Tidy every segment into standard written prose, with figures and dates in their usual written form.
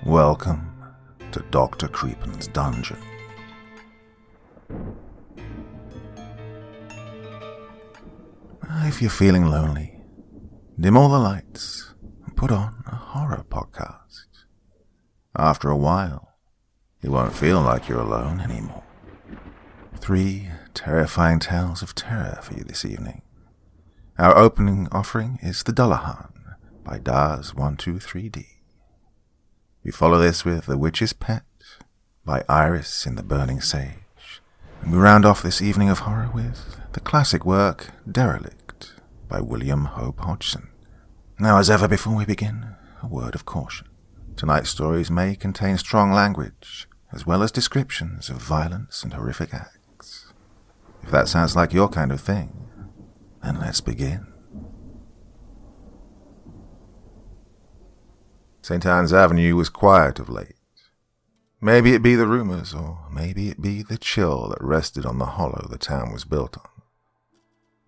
Welcome to Dr. Creepen's dungeon. If you're feeling lonely, dim all the lights and put on a horror podcast. After a while, you won't feel like you're alone anymore. 3 terrifying tales of terror for you this evening. Our opening offering is The Dullahan by Daz123D. We follow this with The Witch's Pet by Iris in the Burning Sage. And we round off this evening of horror with the classic work Derelict by William Hope Hodgson. Now, as ever before we begin, a word of caution. Tonight's stories may contain strong language, as well as descriptions of violence and horrific acts. If that sounds like your kind of thing, then let's begin. St. Anne's Avenue was quiet of late. Maybe it be the rumours, or maybe it be the chill that rested on the hollow the town was built on.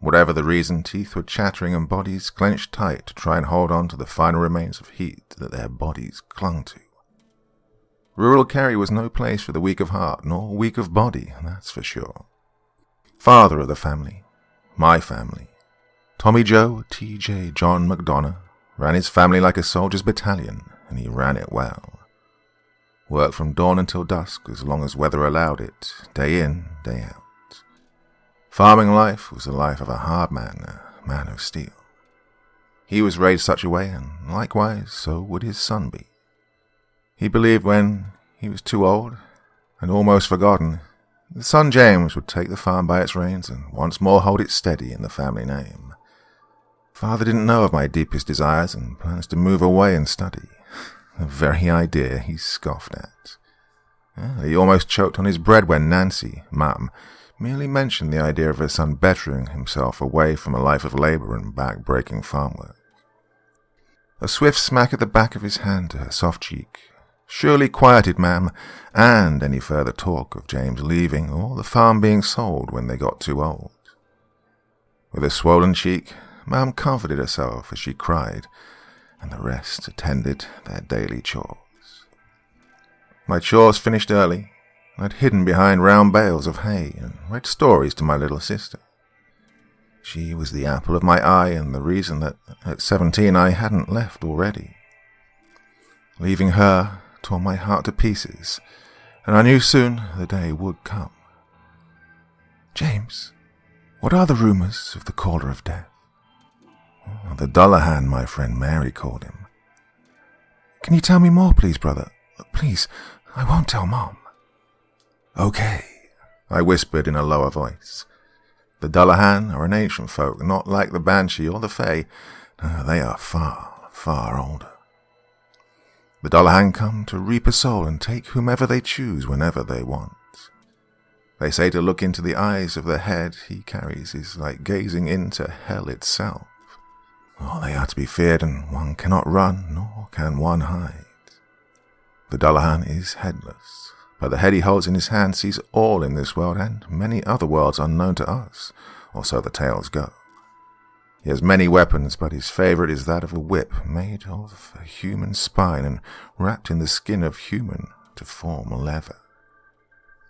Whatever the reason, teeth were chattering and bodies clenched tight to try and hold on to the final remains of heat that their bodies clung to. Rural Kerry was no place for the weak of heart, nor weak of body, that's for sure. Father of the family, my family, Tommy Joe T.J. John McDonough, ran his family like a soldier's battalion, and he ran it well. Worked from dawn until dusk, as long as weather allowed it, day in, day out. Farming life was the life of a hard man, a man of steel. He was raised such a way, and likewise so would his son be. He believed when he was too old, and almost forgotten, the son James would take the farm by its reins and once more hold it steady in the family name. Father didn't know of my deepest desires and plans to move away and study. The very idea he scoffed at. He almost choked on his bread when Nancy, Mum, merely mentioned the idea of her son bettering himself away from a life of labour and back-breaking farm work. A swift smack at the back of his hand to her soft cheek surely quieted Mam and any further talk of James leaving or the farm being sold when they got too old. With a swollen cheek, Mam comforted herself as she cried, and the rest attended their daily chores. My chores finished early. I'd hidden behind round bales of hay and read stories to my little sister. She was the apple of my eye and the reason that at 17 I hadn't left already. Leaving her tore my heart to pieces, and I knew soon the day would come. James, what are the rumours of the Caller of Death? The Dullahan, my friend Mary called him. Can you tell me more, please, brother? Please, I won't tell Mom. Okay, I whispered in a lower voice. The Dullahan are an ancient folk, not like the Banshee or the Fae. They are far, far older. The Dullahan come to reap a soul and take whomever they choose whenever they want. They say to look into the eyes of the head he carries is like gazing into hell itself. Oh, they are to be feared, and one cannot run, nor can one hide. The Dullahan is headless, but the head he holds in his hand sees all in this world and many other worlds unknown to us, or so the tales go. He has many weapons, but his favourite is that of a whip made of a human spine and wrapped in the skin of human to form leather.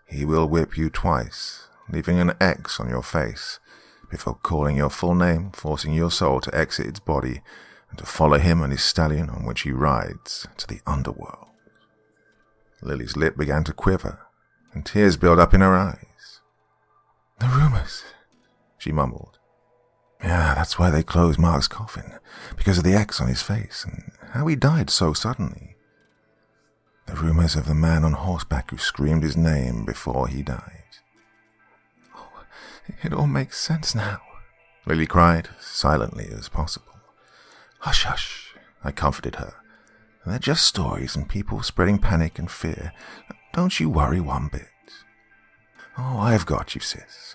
He will whip you twice, leaving an X on your face, before calling your full name, forcing your soul to exit its body and to follow him and his stallion on which he rides to the underworld. Lily's lip began to quiver, and tears built up in her eyes. The rumours, she mumbled. Yeah, that's why they closed Mark's coffin, because of the X on his face, and how he died so suddenly. The rumours of the man on horseback who screamed his name before he died. It all makes sense now, Lily cried, silently as possible. Hush, hush, I comforted her. They're just stories and people spreading panic and fear. Don't you worry one bit. Oh, I've got you, sis.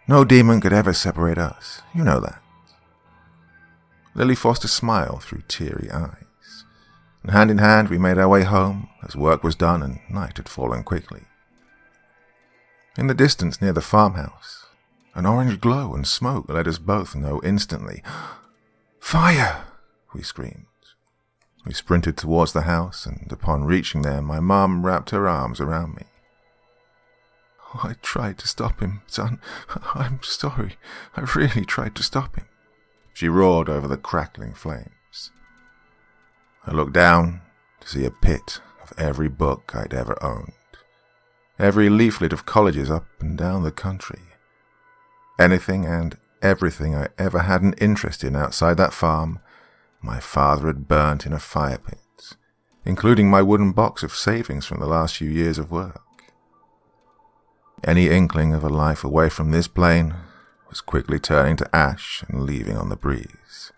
No demon could ever separate us. You know that. Lily forced a smile through teary eyes. And hand in hand we made our way home as work was done and night had fallen quickly. In the distance near the farmhouse, an orange glow and smoke let us both know instantly. Fire! We screamed. We sprinted towards the house, and upon reaching there, my mum wrapped her arms around me. "I tried to stop him, son. I'm sorry. I really tried to stop him," she roared over the crackling flames. I looked down to see a pit of every book I'd ever owned, every leaflet of colleges up and down the country. Anything and everything I ever had an interest in outside that farm, my father had burnt in a fire pit, including my wooden box of savings from the last few years of work. Any inkling of a life away from this plane was quickly turning to ash and leaving on the breeze.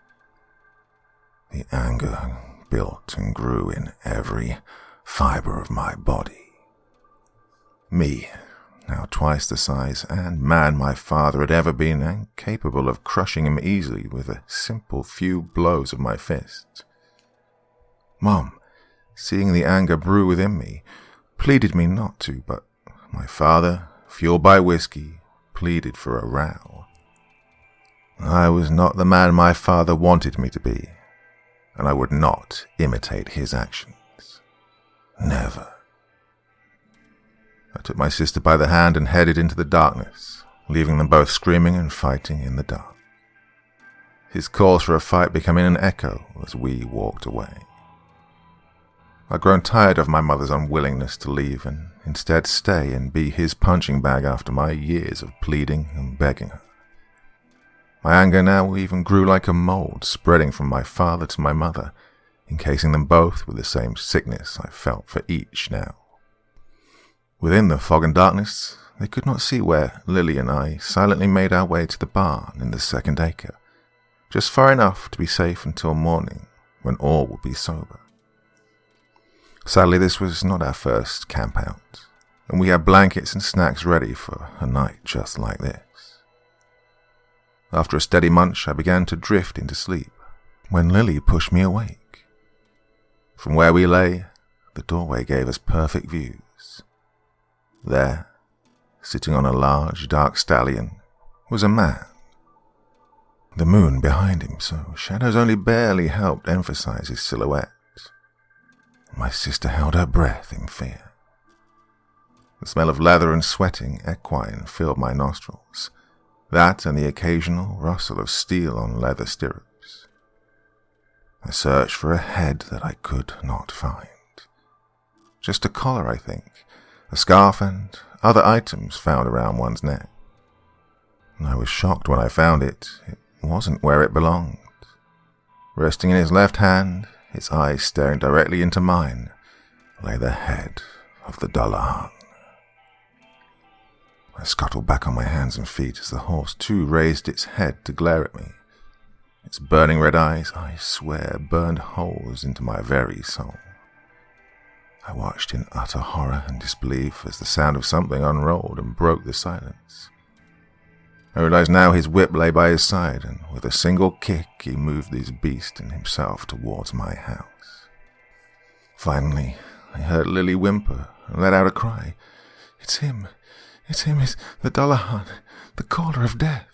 The anger built and grew in every fiber of my body. Me, now twice the size and man my father had ever been, and capable of crushing him easily with a simple few blows of my fist. Mom, seeing the anger brew within me, pleaded me not to, but my father, fueled by whiskey, pleaded for a row. I was not the man my father wanted me to be, and I would not imitate his actions. Never. I took my sister by the hand and headed into the darkness, leaving them both screaming and fighting in the dark. His calls for a fight becoming an echo as we walked away. I'd grown tired of my mother's unwillingness to leave and instead stay and be his punching bag after my years of pleading and begging her. My anger now even grew like a mold, spreading from my father to my mother, encasing them both with the same sickness I felt for each now. Within the fog and darkness, they could not see where Lily and I silently made our way to the barn in the second acre, just far enough to be safe until morning, when all would be sober. Sadly, this was not our first camp out, and we had blankets and snacks ready for a night just like this. After a steady munch, I began to drift into sleep, when Lily pushed me awake. From where we lay, the doorway gave us perfect views. There, sitting on a large, dark stallion, was a man. The moon behind him, so shadows only barely helped emphasize his silhouette. My sister held her breath in fear. The smell of leather and sweating equine filled my nostrils, that and the occasional rustle of steel on leather stirrups. I searched for a head that I could not find. Just a collar, I think, a scarf and other items found around one's neck. And I was shocked when I found it. It wasn't where it belonged. Resting in his left hand, its eyes staring directly into mine, lay the head of the Dullahan. I scuttled back on my hands and feet as the horse too raised its head to glare at me. Its burning red eyes, I swear, burned holes into my very soul. I watched in utter horror and disbelief as the sound of something unrolled and broke the silence. I realized now his whip lay by his side, and with a single kick he moved his beast and himself towards my house. Finally, I heard Lily whimper and let out a cry. It's him, it's the Dullahan, the caller of death."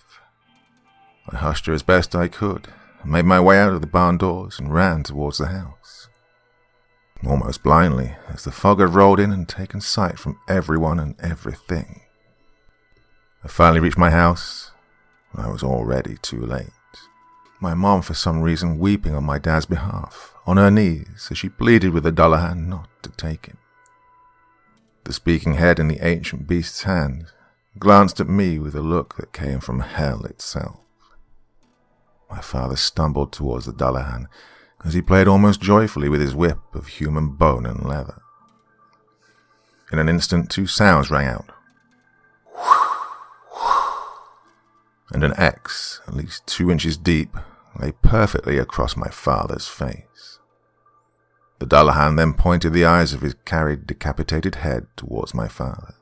I hushed her as best I could, and made my way out of the barn doors and ran towards the house. Almost blindly, as the fog had rolled in and taken sight from everyone and everything. I finally reached my house, and I was already too late. My mom, for some reason, weeping on my dad's behalf, on her knees, as she pleaded with the Dullahan not to take him. The speaking head in the ancient beast's hand glanced at me with a look that came from hell itself. My father stumbled towards the Dullahan as he played almost joyfully with his whip of human bone and leather. In an instant, two sounds rang out, and an X, at least 2 inches deep, lay perfectly across my father's face. The Dullahan then pointed the eyes of his carried, decapitated head towards my father.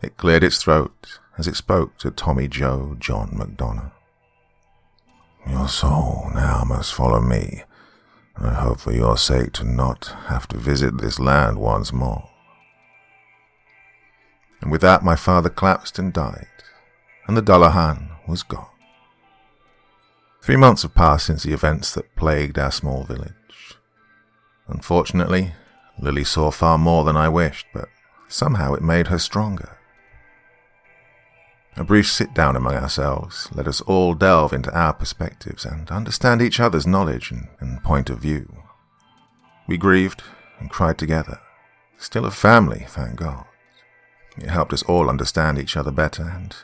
It cleared its throat as it spoke to Tommy Joe John McDonough. "Your soul now must follow me, and I hope for your sake to not have to visit this land once more." And with that my father collapsed and died, and the Dullahan was gone. 3 months have passed since the events that plagued our small village, Unfortunately, Lily saw far more than I wished, but somehow it made her stronger. A brief sit-down among ourselves let us all delve into our perspectives and understand each other's knowledge and point of view. We grieved and cried together. Still a family, thank God. It helped us all understand each other better and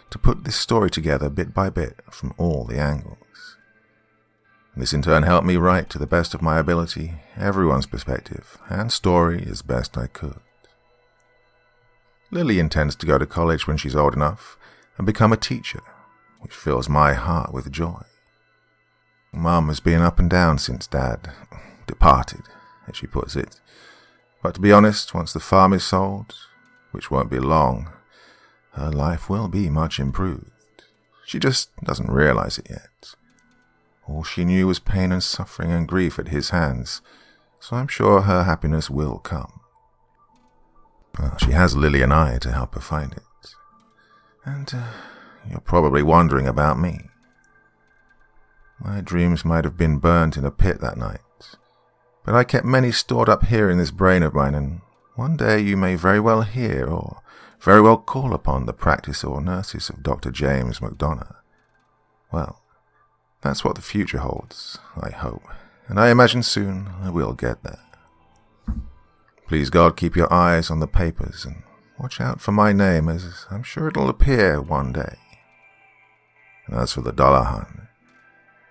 to put this story together bit by bit from all the angles. This in turn helped me write to the best of my ability everyone's perspective and story as best I could. Lily intends to go to college when she's old enough and become a teacher, which fills my heart with joy. Mum has been up and down since Dad departed, as she puts it. But to be honest, once the farm is sold, which won't be long, her life will be much improved. She just doesn't realize it yet. All she knew was pain and suffering and grief at his hands, so I'm sure her happiness will come. Well, she has Lily and I to help her find it. And you're probably wondering about me. My dreams might have been burnt in a pit that night, but I kept many stored up here in this brain of mine, and one day you may very well hear or very well call upon the practice or nurses of Dr. James McDonough. Well, that's what the future holds, I hope, and I imagine soon I will get there. Please God, keep your eyes on the papers and watch out for my name, as I'm sure it'll appear one day. And as for the Dullahan,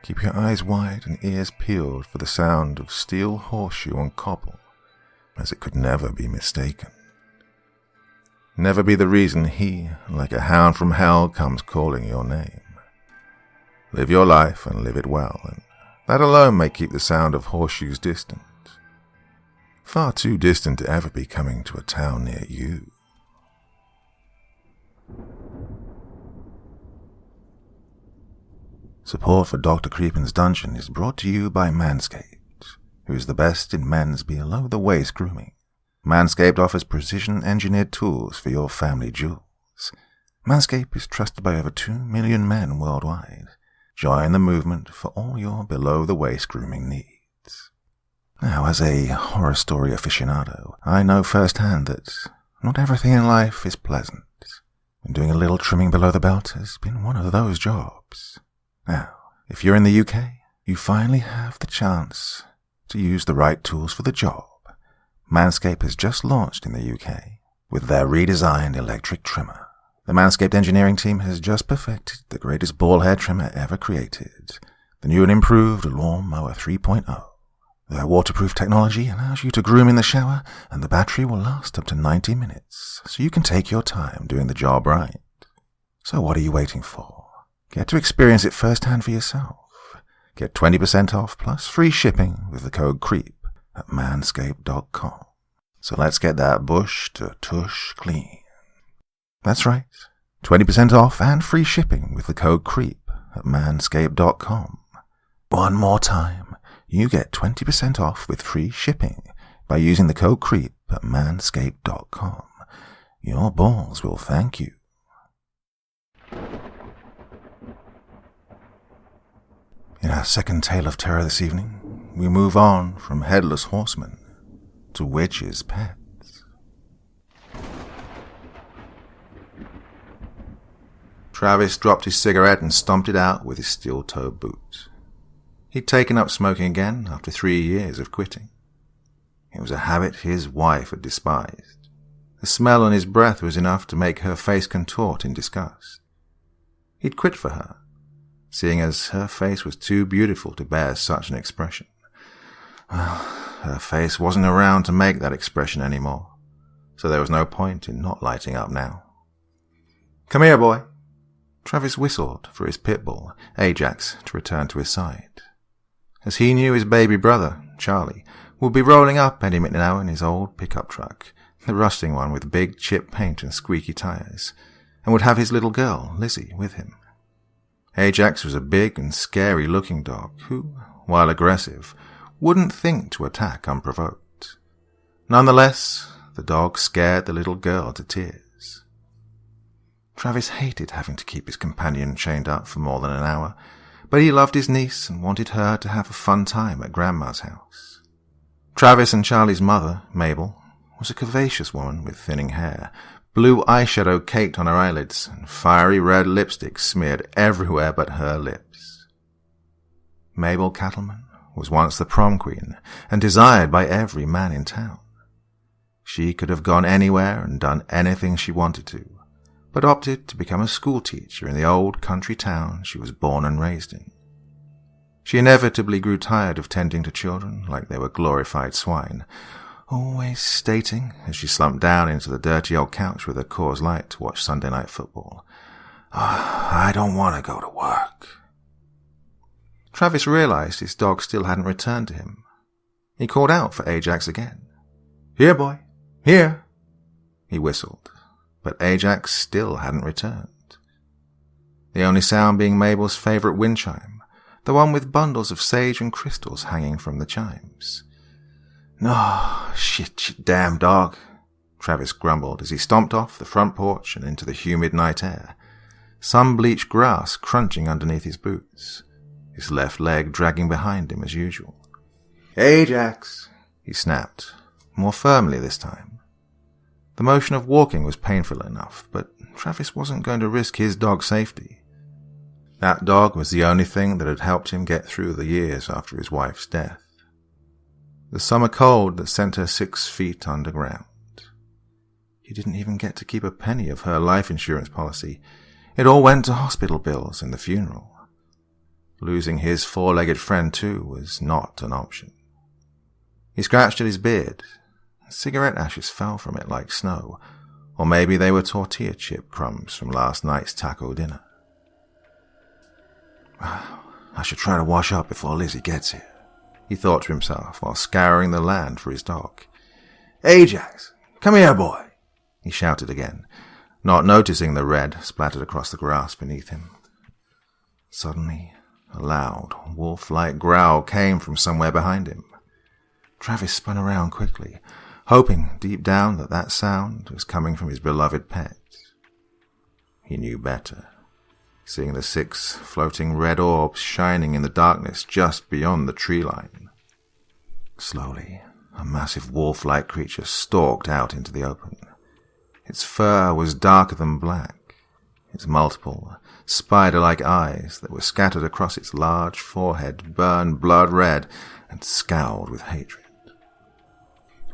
keep your eyes wide and ears peeled for the sound of steel horseshoe on cobble, as it could never be mistaken. Never be the reason he, like a hound from hell, comes calling your name. Live your life and live it well, and that alone may keep the sound of horseshoes distant. Far too distant to ever be coming to a town near you. Support for Dr. Creepen's Dungeon is brought to you by Manscaped, who is the best in men's below-the-waist grooming. Manscaped offers precision-engineered tools for your family jewels. Manscaped is trusted by over 2 million men worldwide. Join the movement for all your below-the-waist grooming needs. Now, as a horror story aficionado, I know firsthand that not everything in life is pleasant. And doing a little trimming below the belt has been one of those jobs. Now, if you're in the UK, you finally have the chance to use the right tools for the job. Manscaped has just launched in the UK with their redesigned electric trimmer. The Manscaped engineering team has just perfected the greatest ball hair trimmer ever created, the new and improved Lawnmower 3.0. Their waterproof technology allows you to groom in the shower, and the battery will last up to 90 minutes, so you can take your time doing the job right. So what are you waiting for? Get to experience it firsthand for yourself. Get 20% off plus free shipping with the code CREEP at manscaped.com. So let's get that bush to tush clean. That's right, 20% off and free shipping with the code CREEP at manscaped.com. One more time, you get 20% off with free shipping by using the code CREEP at manscaped.com. Your balls will thank you. In our second tale of terror this evening, we move on from Headless Horseman to Witches' Pets. Travis dropped his cigarette and stomped it out with his steel-toed boot. He'd taken up smoking again after 3 years of quitting. It was a habit his wife had despised. The smell on his breath was enough to make her face contort in disgust. He'd quit for her, seeing as her face was too beautiful to bear such an expression. Well, her face wasn't around to make that expression anymore, so there was no point in not lighting up now. "Come here, boy." Travis whistled for his pit bull, Ajax, to return to his side, as he knew his baby brother, Charlie, would be rolling up any minute now in his old pickup truck, the rusting one with big chip paint and squeaky tires, and would have his little girl, Lizzie, with him. Ajax was a big and scary-looking dog who, while aggressive, wouldn't think to attack unprovoked. Nonetheless, the dog scared the little girl to tears. Travis hated having to keep his companion chained up for more than an hour, but he loved his niece and wanted her to have a fun time at Grandma's house. Travis and Charlie's mother, Mabel, was a curvaceous woman with thinning hair, blue eyeshadow caked on her eyelids, and fiery red lipstick smeared everywhere but her lips. Mabel Cattleman was once the prom queen and desired by every man in town. She could have gone anywhere and done anything she wanted to, but opted to become a schoolteacher in the old country town she was born and raised in. She inevitably grew tired of tending to children like they were glorified swine, always stating, as she slumped down into the dirty old couch with her Coors Light to watch Sunday night football, I don't want to go to work." Travis realized his dog still hadn't returned to him. He called out for Ajax again. "Here, boy, here," he whistled, but Ajax still hadn't returned. The only sound being Mabel's favorite wind chime, the one with bundles of sage and crystals hanging from the chimes. "No, shit, you damn dog," Travis grumbled as he stomped off the front porch and into the humid night air, sun-bleached grass crunching underneath his boots, his left leg dragging behind him as usual. "Ajax," he snapped, more firmly this time. The motion of walking was painful enough, but Travis wasn't going to risk his dog's safety. That dog was the only thing that had helped him get through the years after his wife's death. The summer cold that sent her 6 feet underground. He didn't even get to keep a penny of her life insurance policy. It all went to hospital bills and the funeral. Losing his 4-legged friend too was not an option. He scratched at his beard. Cigarette ashes fell from it like snow, or maybe they were tortilla chip crumbs from last night's taco dinner. "I should try to wash up before Lizzie gets here," he thought to himself while scouring the land for his dog. "Ajax, come here, boy," he shouted again, not noticing the red splattered across the grass beneath him. Suddenly, a loud, wolf-like growl came from somewhere behind him. Travis spun around quickly, hoping deep down that that sound was coming from his beloved pet. He knew better, seeing the 6 floating red orbs shining in the darkness just beyond the tree line. Slowly, a massive wolf-like creature stalked out into the open. Its fur was darker than black, its multiple, spider-like eyes that were scattered across its large forehead burned blood red and scowled with hatred.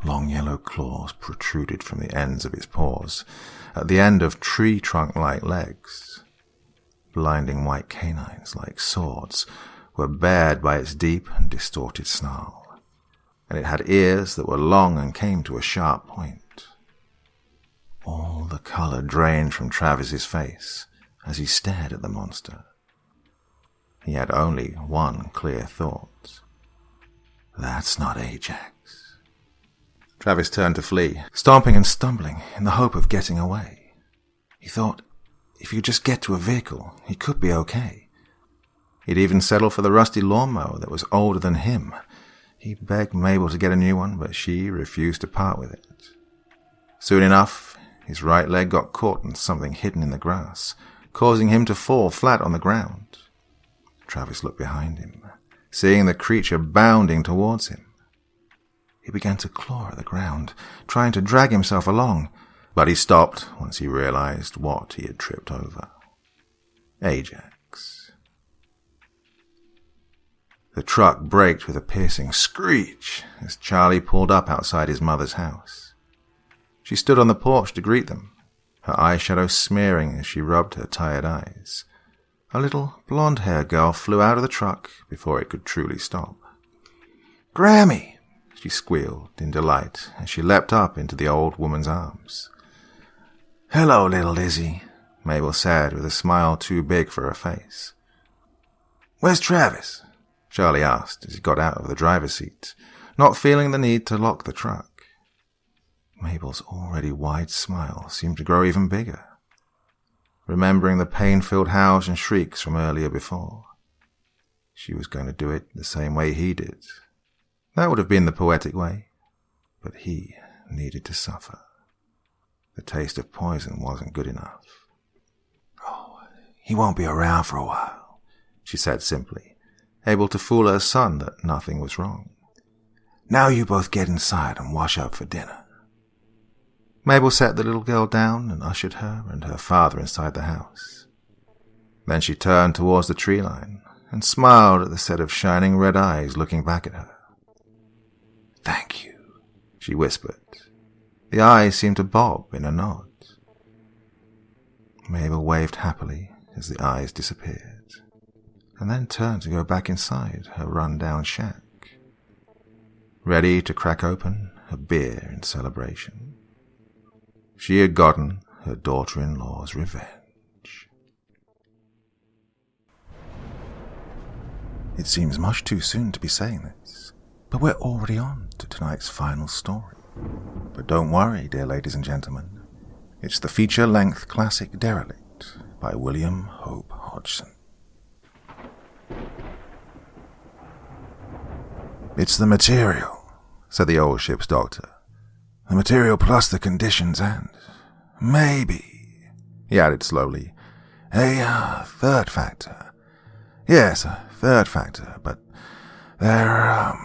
Long yellow claws protruded from the ends of its paws, at the end of tree-trunk-like legs. Blinding white canines, like swords, were bared by its deep and distorted snarl, and it had ears that were long and came to a sharp point. All the color drained from Travis's face as he stared at the monster. He had only one clear thought. That's not Ajax. Travis turned to flee, stomping and stumbling in the hope of getting away. He thought, if he could just get to a vehicle, he could be okay. He'd even settle for the rusty lawnmower that was older than him. He begged Mabel to get a new one, but she refused to part with it. Soon enough, his right leg got caught in something hidden in the grass, causing him to fall flat on the ground. Travis looked behind him, seeing the creature bounding towards him. He began to claw at the ground, trying to drag himself along, but he stopped once he realized what he had tripped over. Ajax. The truck braked with a piercing screech as Charlie pulled up outside his mother's house. She stood on the porch to greet them, her eyeshadow smearing as she rubbed her tired eyes. A little blonde-haired girl flew out of the truck before it could truly stop. "Grammy!" she squealed in delight as she leapt up into the old woman's arms. "Hello, little Lizzie," Mabel said with a smile too big for her face. "Where's Travis?" Charlie asked as he got out of the driver's seat, not feeling the need to lock the truck. Mabel's already wide smile seemed to grow even bigger, remembering the pain-filled howls and shrieks from earlier before. She was going to do it the same way he did. That would have been the poetic way, but he needed to suffer. The taste of poison wasn't good enough. "Oh, he won't be around for a while," she said simply, able to fool her son that nothing was wrong. Now you both get inside and wash up for dinner." Mabel set the little girl down and ushered her and her father inside the house. Then she turned towards the tree line and smiled at the set of shining red eyes looking back at her. "Thank you," she whispered. The eyes seemed to bob in a nod. Mabel waved happily as the eyes disappeared, and then turned to go back inside her run-down shack, ready to crack open a beer in celebration. She had gotten her daughter-in-law's revenge. It seems much too soon to be saying this, but we're already on to tonight's final story. But don't worry, dear ladies and gentlemen. It's the feature-length classic Derelict by William Hope Hodgson. "It's the material," said the old ship's doctor. "The material plus the conditions and, maybe," he added slowly, "a third factor. Yes, a third factor, but they're...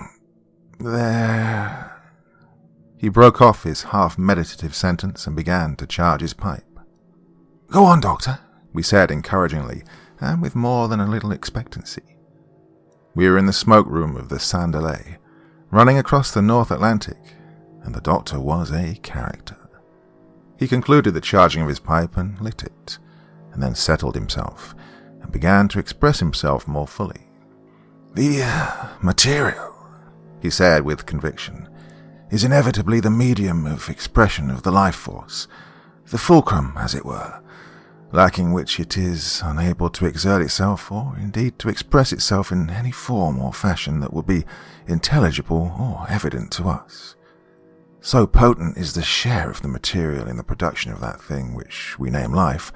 He broke off his half-meditative sentence and began to charge his pipe. "Go on, Doctor," we said encouragingly, and with more than a little expectancy. We were in the smoke room of the Sandelay, running across the North Atlantic, and the Doctor was a character. He concluded the charging of his pipe and lit it, and then settled himself, and began to express himself more fully. "The material," he said with conviction, "is inevitably the medium of expression of the life force, the fulcrum, as it were, lacking which it is unable to exert itself or indeed to express itself in any form or fashion that would be intelligible or evident to us. So potent is the share of the material in the production of that thing which we name life,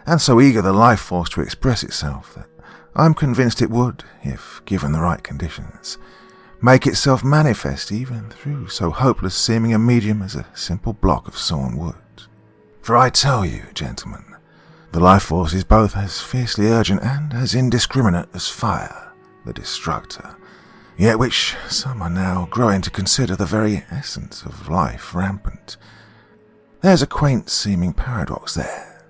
and so eager the life force to express itself, that I'm convinced it would, if given the right conditions, make itself manifest even through so hopeless seeming a medium as a simple block of sawn wood. For I tell you, gentlemen, the life force is both as fiercely urgent and as indiscriminate as fire, the destructor, yet which some are now growing to consider the very essence of life rampant. There's a quaint seeming paradox there,"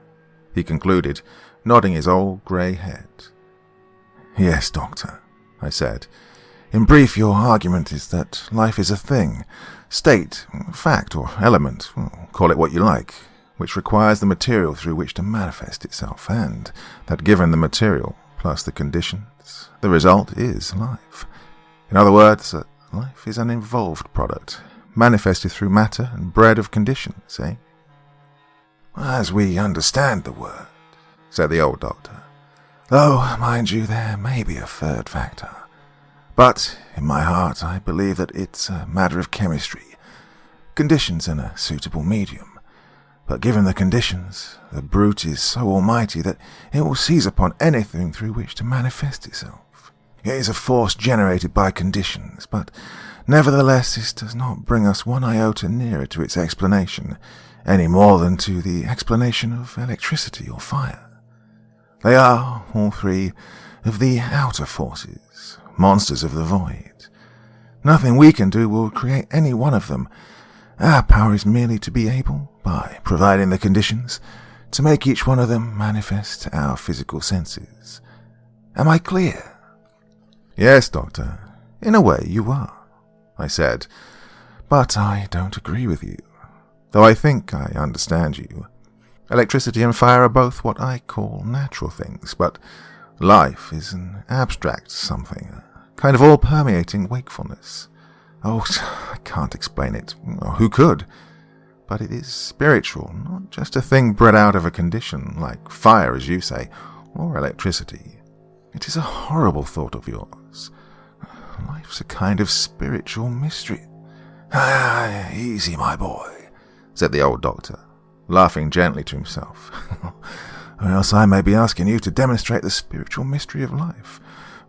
he concluded, nodding his old grey head. "Yes, Doctor," I said. "In brief, your argument is that life is a thing, state, fact, or element, call it what you like, which requires the material through which to manifest itself, and that given the material plus the conditions, the result is life. In other words, that life is an involved product, manifested through matter and bred of conditions, eh?" "As we understand the word," said the old doctor, "though, mind you, there may be a third factor. But, in my heart, I believe that it's a matter of chemistry, conditions in a suitable medium. But given the conditions, the brute is so almighty that it will seize upon anything through which to manifest itself. It is a force generated by conditions, but nevertheless this does not bring us one iota nearer to its explanation, any more than to the explanation of electricity or fire. They are, all three, of the outer forces, monsters of the void. Nothing we can do will create any one of them. Our power is merely to be able, by providing the conditions, to make each one of them manifest to our physical senses. Am I clear?" "Yes, Doctor. In a way you are," I said. "But I don't agree with you, though I think I understand you. Electricity and fire are both what I call natural things, but life is an abstract something, a kind of all-permeating wakefulness. Oh, I can't explain it. Who could? But it is spiritual, not just a thing bred out of a condition, like fire, as you say, or electricity. It is a horrible thought of yours. Life's a kind of spiritual mystery." "Easy, my boy," said the old doctor, laughing gently to himself. "Or else I may be asking you to demonstrate the spiritual mystery of life,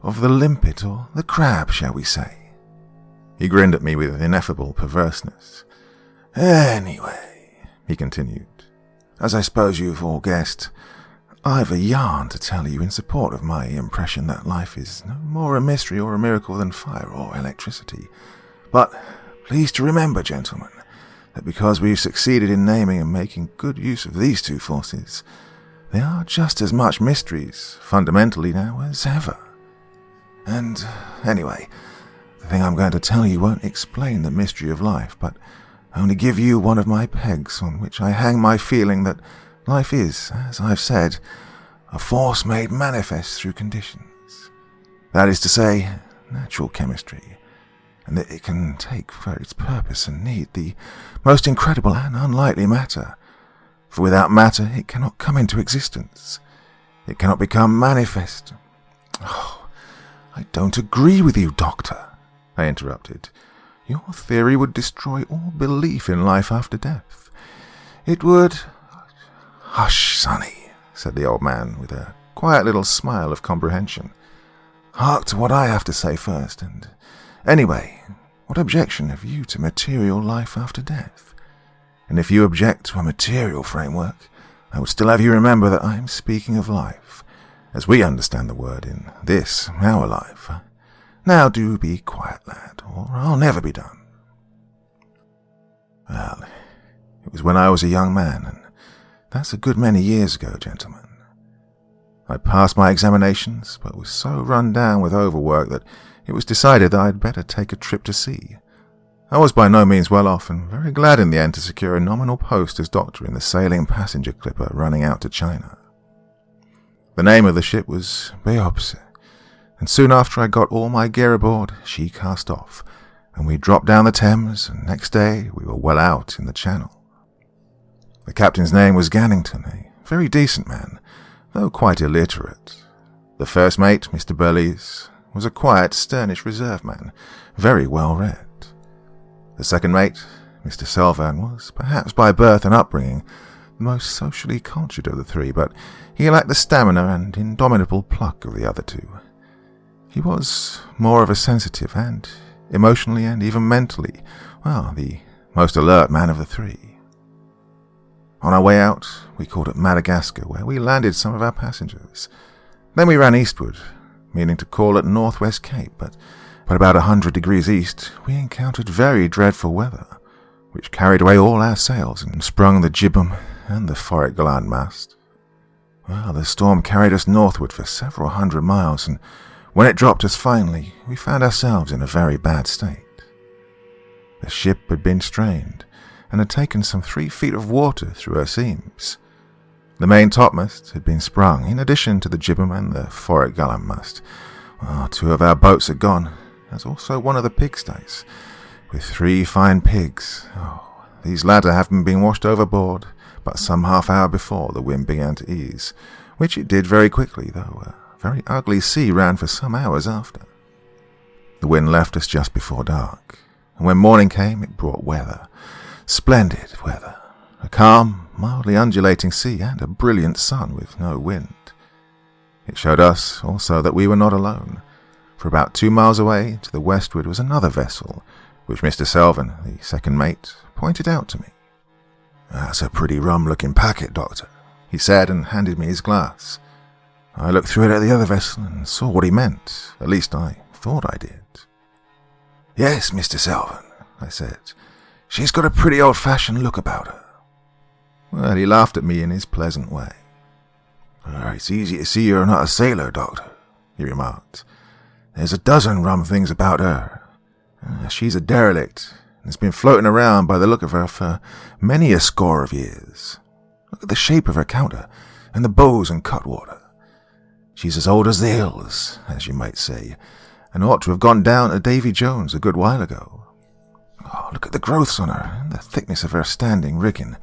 of the limpet or the crab, shall we say?" He grinned at me with ineffable perverseness. "Anyway," he continued, "as I suppose you've all guessed, I've a yarn to tell you in support of my impression that life is no more a mystery or a miracle than fire or electricity. But please to remember, gentlemen, that because we've succeeded in naming and making good use of these two forces, they are just as much mysteries, fundamentally now, as ever. And anyway, the thing I'm going to tell you won't explain the mystery of life, but only give you one of my pegs on which I hang my feeling that life is, as I've said, a force made manifest through conditions. That is to say, natural chemistry, and that it can take for its purpose and need the most incredible and unlikely matter. For without matter it cannot come into existence. It cannot become manifest. Oh, I don't agree with you, Doctor, I interrupted. Your theory would destroy all belief in life after death. It would... Hush, Sonny, said the old man with a quiet little smile of comprehension. Hark to what I have to say first, and anyway, what objection have you to material life after death? And if you object to a material framework, I would still have you remember that I am speaking of life, as we understand the word in this, our life. Now do be quiet, lad, or I'll never be done. Well, it was when I was a young man, and that's a good many years ago, gentlemen. I passed my examinations, but was so run down with overwork that it was decided that I'd better take a trip to sea. I was by no means well off, and very glad in the end to secure a nominal post as doctor in the sailing passenger clipper running out to China. The name of the ship was Beopse, and soon after I got all my gear aboard, she cast off, and we dropped down the Thames, and next day we were well out in the Channel. The captain's name was Gannington, a very decent man, though quite illiterate. The first mate, Mr. Burlees, was a quiet, sternish reserve man, very well read. The second mate, Mr. Selvern, was, perhaps by birth and upbringing, the most socially cultured of the three, but he lacked the stamina and indomitable pluck of the other two. He was more of a sensitive and, emotionally and even mentally, the most alert man of the three. On our way out, we called at Madagascar, where we landed some of our passengers. Then we ran eastward, meaning to call at Northwest Cape, but about 100 degrees east, we encountered very dreadful weather, which carried away all our sails and sprung the jibboom and the forward mast. Well, the storm carried us northward for several hundred miles, and when it dropped us finally, we found ourselves in a very bad state. The ship had been strained, and had taken some 3 feet of water through her seams. The main topmast had been sprung, in addition to the jibboom and the forward mast. 2 of our boats had gone, as also one of the pigstays, with 3 fine pigs. These latter having been washed overboard, but some half-hour before the wind began to ease, which it did very quickly, though a very ugly sea ran for some hours after. The wind left us just before dark, and when morning came it brought weather, splendid weather, a calm, mildly undulating sea and a brilliant sun with no wind. It showed us also that we were not alone, for about 2 miles away to the westward was another vessel, which Mr. Selvern, the second mate, pointed out to me. That's a pretty rum-looking packet, Doctor, he said, and handed me his glass. I looked through it at the other vessel and saw what he meant, at least I thought I did. Yes, Mr. Selvern, I said, she's got a pretty old-fashioned look about her. Well, he laughed at me in his pleasant way. It's easy to see you're not a sailor, Doctor, he remarked. There's a dozen rum things about her. She's a derelict, and has been floating around by the look of her for many a score of years. Look at the shape of her counter, and the bows and cutwater. She's as old as the hills, as you might say, and ought to have gone down to Davy Jones a good while ago. Look at the growths on her, and the thickness of her standing rigging.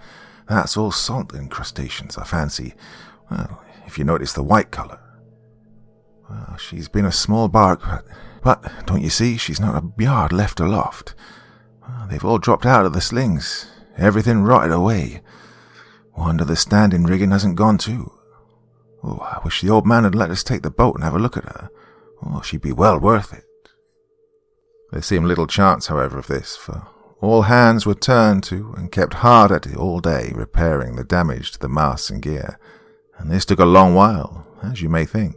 That's all salt incrustations, I fancy. Well, if you notice the white colour. Well, she's been a small bark, but don't you see, she's not a yard left aloft. They've all dropped out of the slings, everything rotted away. Wonder the standing rigging hasn't gone too. I wish the old man had let us take the boat and have a look at her. She'd be well worth it. There seemed little chance, however, of this, for all hands were turned to and kept hard at it all day, repairing the damage to the masts and gear, and this took a long while, as you may think.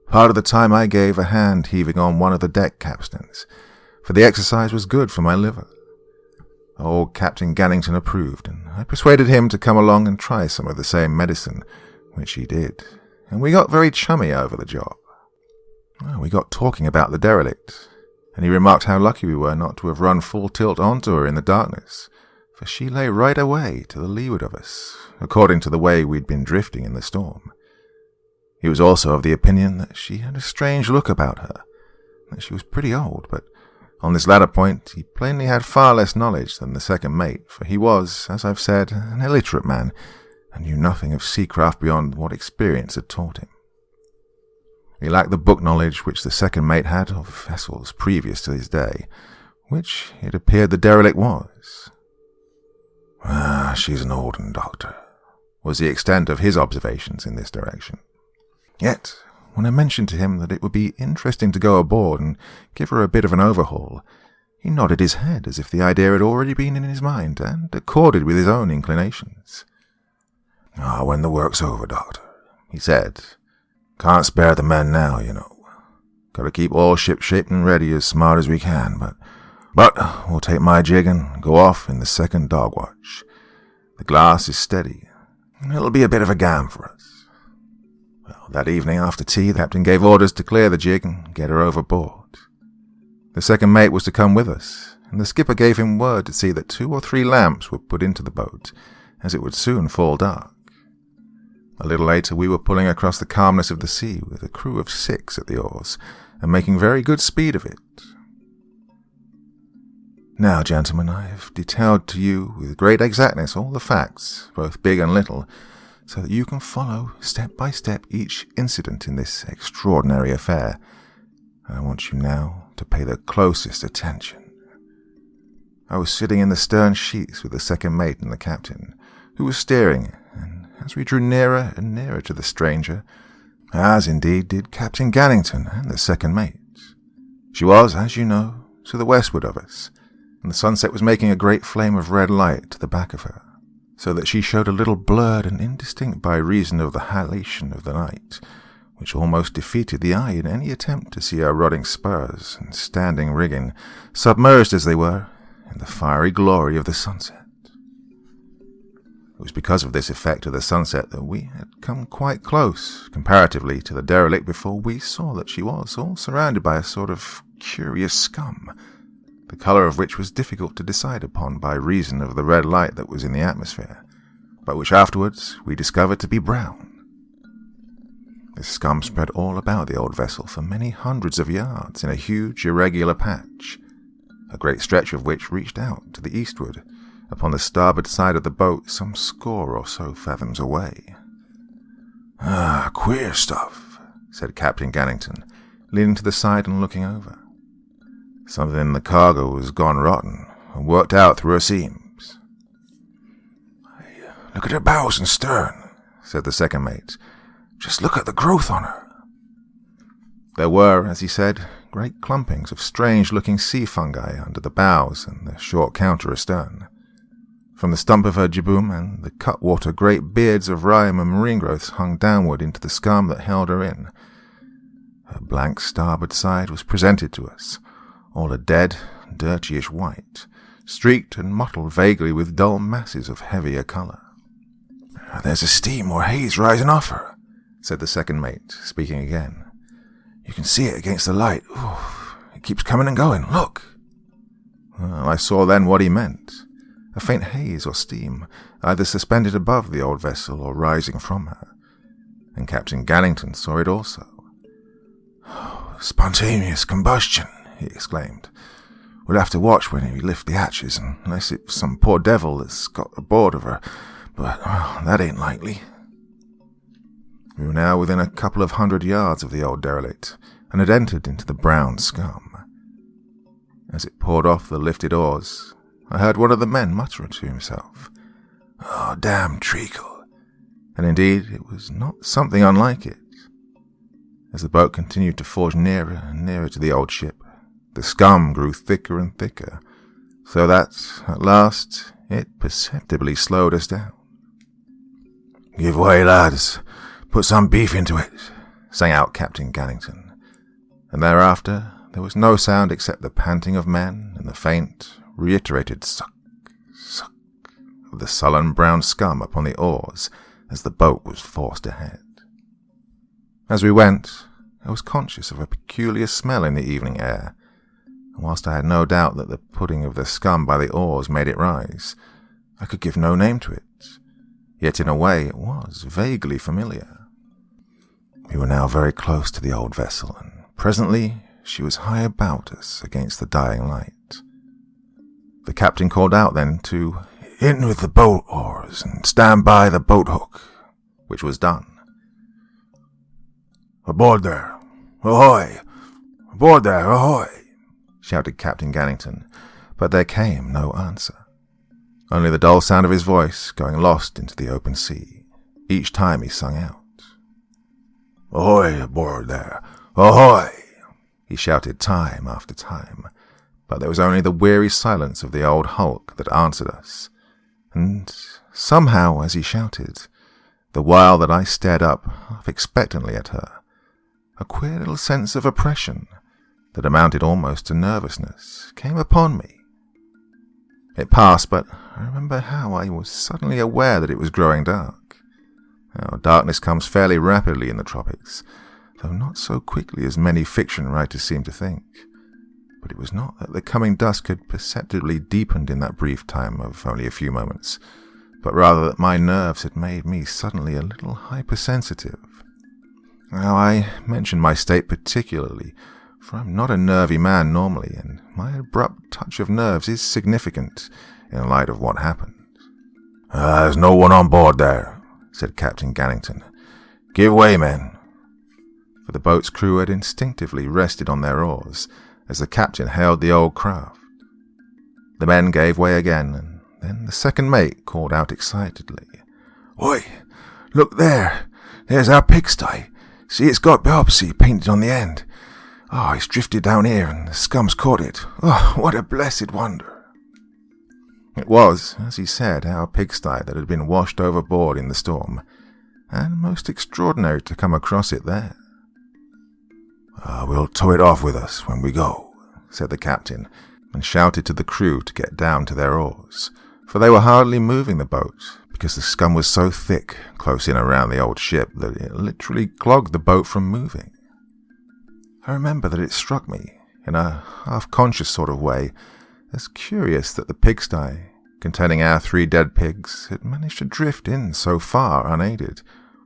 Part of the time I gave a hand heaving on one of the deck capstans, for the exercise was good for my liver. Old Captain Gannington approved, and I persuaded him to come along and try some of the same medicine, which he did, and we got very chummy over the job. Well, we got talking about the Derelict, and he remarked how lucky we were not to have run full tilt onto her in the darkness, for she lay right away to the leeward of us, according to the way we'd been drifting in the storm. He was also of the opinion that she had a strange look about her, that she was pretty old, but on this latter point he plainly had far less knowledge than the second mate, for he was, as I've said, an illiterate man, and knew nothing of seacraft beyond what experience had taught him. He lacked the book knowledge which the second mate had of vessels previous to his day, which it appeared the Derelict was. She's an old 'un, Doctor," was the extent of his observations in this direction. Yet, when I mentioned to him that it would be interesting to go aboard and give her a bit of an overhaul, he nodded his head as if the idea had already been in his mind and accorded with his own inclinations. "When the work's over, Doctor," he said. "Can't spare the men now, you know. Got to keep all ship-shape and ready as smart as we can, but we'll take my jig and go off in the second dog watch. The glass is steady, and it'll be a bit of a gam for us." Well, that evening after tea, the captain gave orders to clear the jig and get her overboard. The second mate was to come with us, and the skipper gave him word to see that 2 or 3 lamps were put into the boat, as it would soon fall dark. A little later we were pulling across the calmness of the sea with a crew of 6 at the oars, and making very good speed of it. Now, gentlemen, I have detailed to you with great exactness all the facts, both big and little, so that you can follow step by step each incident in this extraordinary affair, and I want you now to pay the closest attention. I was sitting in the stern sheets with the second mate and the captain, who was steering, and as we drew nearer and nearer to the stranger, as indeed did Captain Gannington and the second mate, she was, as you know, to the westward of us, and the sunset was making a great flame of red light to the back of her, so that she showed a little blurred and indistinct by reason of the halation of the night, which almost defeated the eye in any attempt to see our rotting spars and standing rigging, submerged as they were in the fiery glory of the sunset. It was because of this effect of the sunset that we had come quite close, comparatively, to the Derelict before we saw that she was all surrounded by a sort of curious scum, the colour of which was difficult to decide upon by reason of the red light that was in the atmosphere, but which afterwards we discovered to be brown. This scum spread all about the old vessel for many hundreds of yards in a huge irregular patch, a great stretch of which reached out to the eastward, upon the starboard side of the boat some score or so fathoms away. "Queer stuff," said Captain Gannington, leaning to the side and looking over. "Something in the cargo was gone rotten and worked out through her seams." "Look at her bows and stern," said the second mate. "Just look at the growth on her." There were, as he said, great clumpings of strange-looking sea fungi under the bows and the short counter astern. From the stump of her jibboom and the cutwater great beards of rime and marine growths hung downward into the scum that held her in. Her blank starboard side was presented to us, all a dead, dirtyish white, streaked and mottled vaguely with dull masses of heavier colour. "There's a steam or haze rising off her," said the second mate, speaking again. "You can see it against the light. It keeps coming and going. Look!" Well, I saw then what he meant. A faint haze or steam, either suspended above the old vessel or rising from her, and Captain Gannington saw it also. "Spontaneous combustion," he exclaimed. "We'll have to watch when we lift the hatches, unless it's some poor devil that's got aboard of her, but that ain't likely." We were now within a couple of 100 yards of the old Derelict, and had entered into the brown scum. As it poured off the lifted oars, I heard one of the men mutter to himself, "Damn treacle," and indeed it was not something unlike it. As the boat continued to forge nearer and nearer to the old ship, the scum grew thicker and thicker, so that, at last, it perceptibly slowed us down. "Give way, lads. Put some beef into it," sang out Captain Gannington, and thereafter there was no sound except the panting of men and the faint, reiterated suck, suck of the sullen brown scum upon the oars as the boat was forced ahead. As we went, I was conscious of a peculiar smell in the evening air, and whilst I had no doubt that the putting of the scum by the oars made it rise, I could give no name to it, yet in a way it was vaguely familiar. We were now very close to the old vessel, and presently she was high about us against the dying light. The captain called out then to "In with the boat oars and stand by the boat hook," which was done. "Aboard there! Ahoy! Aboard there! Ahoy!" shouted Captain Gannington, but there came no answer. Only the dull sound of his voice going lost into the open sea, each time he sung out. "Ahoy aboard there! Ahoy!" he shouted time after time, but there was only the weary silence of the old hulk that answered us, and somehow as he shouted, the while that I stared up half expectantly at her, a queer little sense of oppression that amounted almost to nervousness came upon me. It passed, but I remember how I was suddenly aware that it was growing dark. Now, darkness comes fairly rapidly in the tropics, though not so quickly as many fiction writers seem to think. But it was not that the coming dusk had perceptibly deepened in that brief time of only a few moments, but rather that my nerves had made me suddenly a little hypersensitive. Now, I mention my state particularly, for I'm not a nervy man normally, and my abrupt touch of nerves is significant in light of what happened. "There's no one on board there," said Captain Gannington. "Give way, men." For the boat's crew had instinctively rested on their oars as the captain hailed the old craft. The men gave way again, and then the second mate called out excitedly, "Oi, look there! There's our pigsty! See, it's got biopsy painted on the end. Oh, it's drifted down here and the scum's caught it. Oh, what a blessed wonder." It was, as he said, our pigsty that had been washed overboard in the storm, and most extraordinary to come across it there. "We'll tow it off with us when we go," said the captain, and shouted to the crew to get down to their oars, for they were hardly moving the boat, because the scum was so thick close in around the old ship that it literally clogged the boat from moving. I remember that it struck me, in a half-conscious sort of way, as curious that the pigsty, containing our 3 dead pigs, had managed to drift in so far unaided,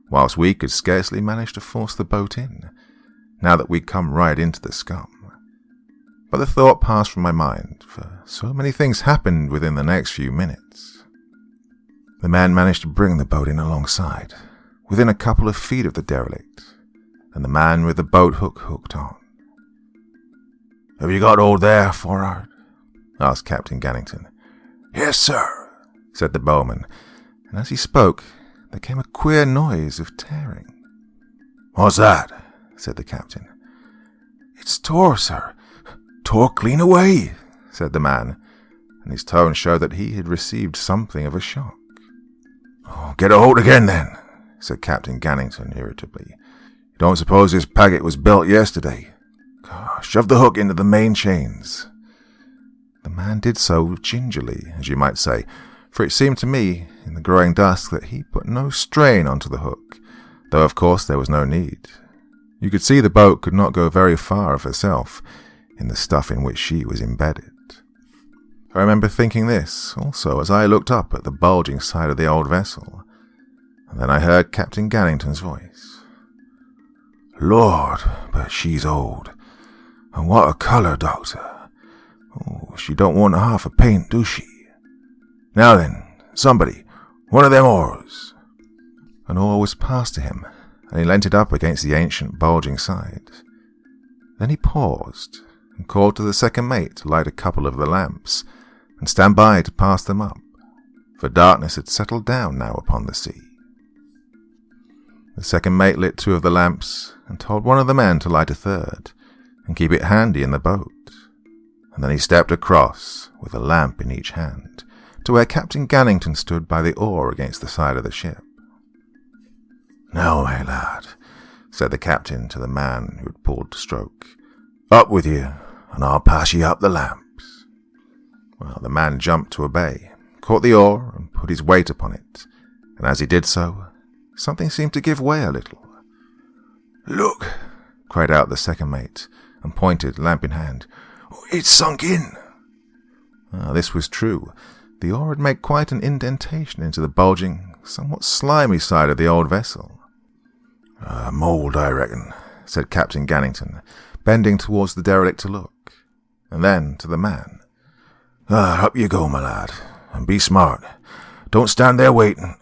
whilst we could scarcely manage to force the boat in, now that we'd come right into the scum. But the thought passed from my mind, for so many things happened within the next few minutes. The man managed to bring the boat in alongside, within a couple of feet of the derelict, and the man with the boat hook hooked on. "Have you got hold there, for'ard?" asked Captain Gannington. "Yes, sir," said the bowman, and as he spoke, there came a queer noise of tearing. "What's that?" said the captain. "It's tore, sir. Tore clean away," said the man, and his tone showed that he had received something of a shock. "Oh, get a hold again, then," said Captain Gannington irritably. "You don't suppose this packet was built yesterday? Shove the hook into the main chains." The man did so gingerly, as you might say, for it seemed to me, in the growing dusk, that he put no strain onto the hook, though of course there was no need. You could see the boat could not go very far of herself in the stuff in which she was embedded. I remember thinking this, also, as I looked up at the bulging side of the old vessel, and then I heard Captain Gannington's voice. "Lord, but she's old. And what a colour, Doctor. Oh, she don't want half a paint, do she? Now then, somebody, one of them oars." An oar was passed to him, and he leant it up against the ancient bulging side. Then he paused, and called to the second mate to light a couple of the lamps, and stand by to pass them up, for darkness had settled down now upon the sea. The second mate lit 2 of the lamps, and told one of the men to light a third, and keep it handy in the boat, and then he stepped across, with a lamp in each hand, to where Captain Gannington stood by the oar against the side of the ship. "Now, my lad," said the captain to the man who had pulled to stroke, Up with you, and I'll pass you up the lamps." Well, the man jumped to obey, caught the oar, and put his weight upon it, and as he did so, something seemed to give way a little. "Look," cried out the second mate, and pointed, lamp in hand. "It's sunk in." This was true. The oar had made quite an indentation into the bulging, somewhat slimy side of the old vessel. "Mould, I reckon," said Captain Gannington, bending towards the derelict to look, and then to the man. "Up you go, my lad, and be smart. Don't stand there waiting."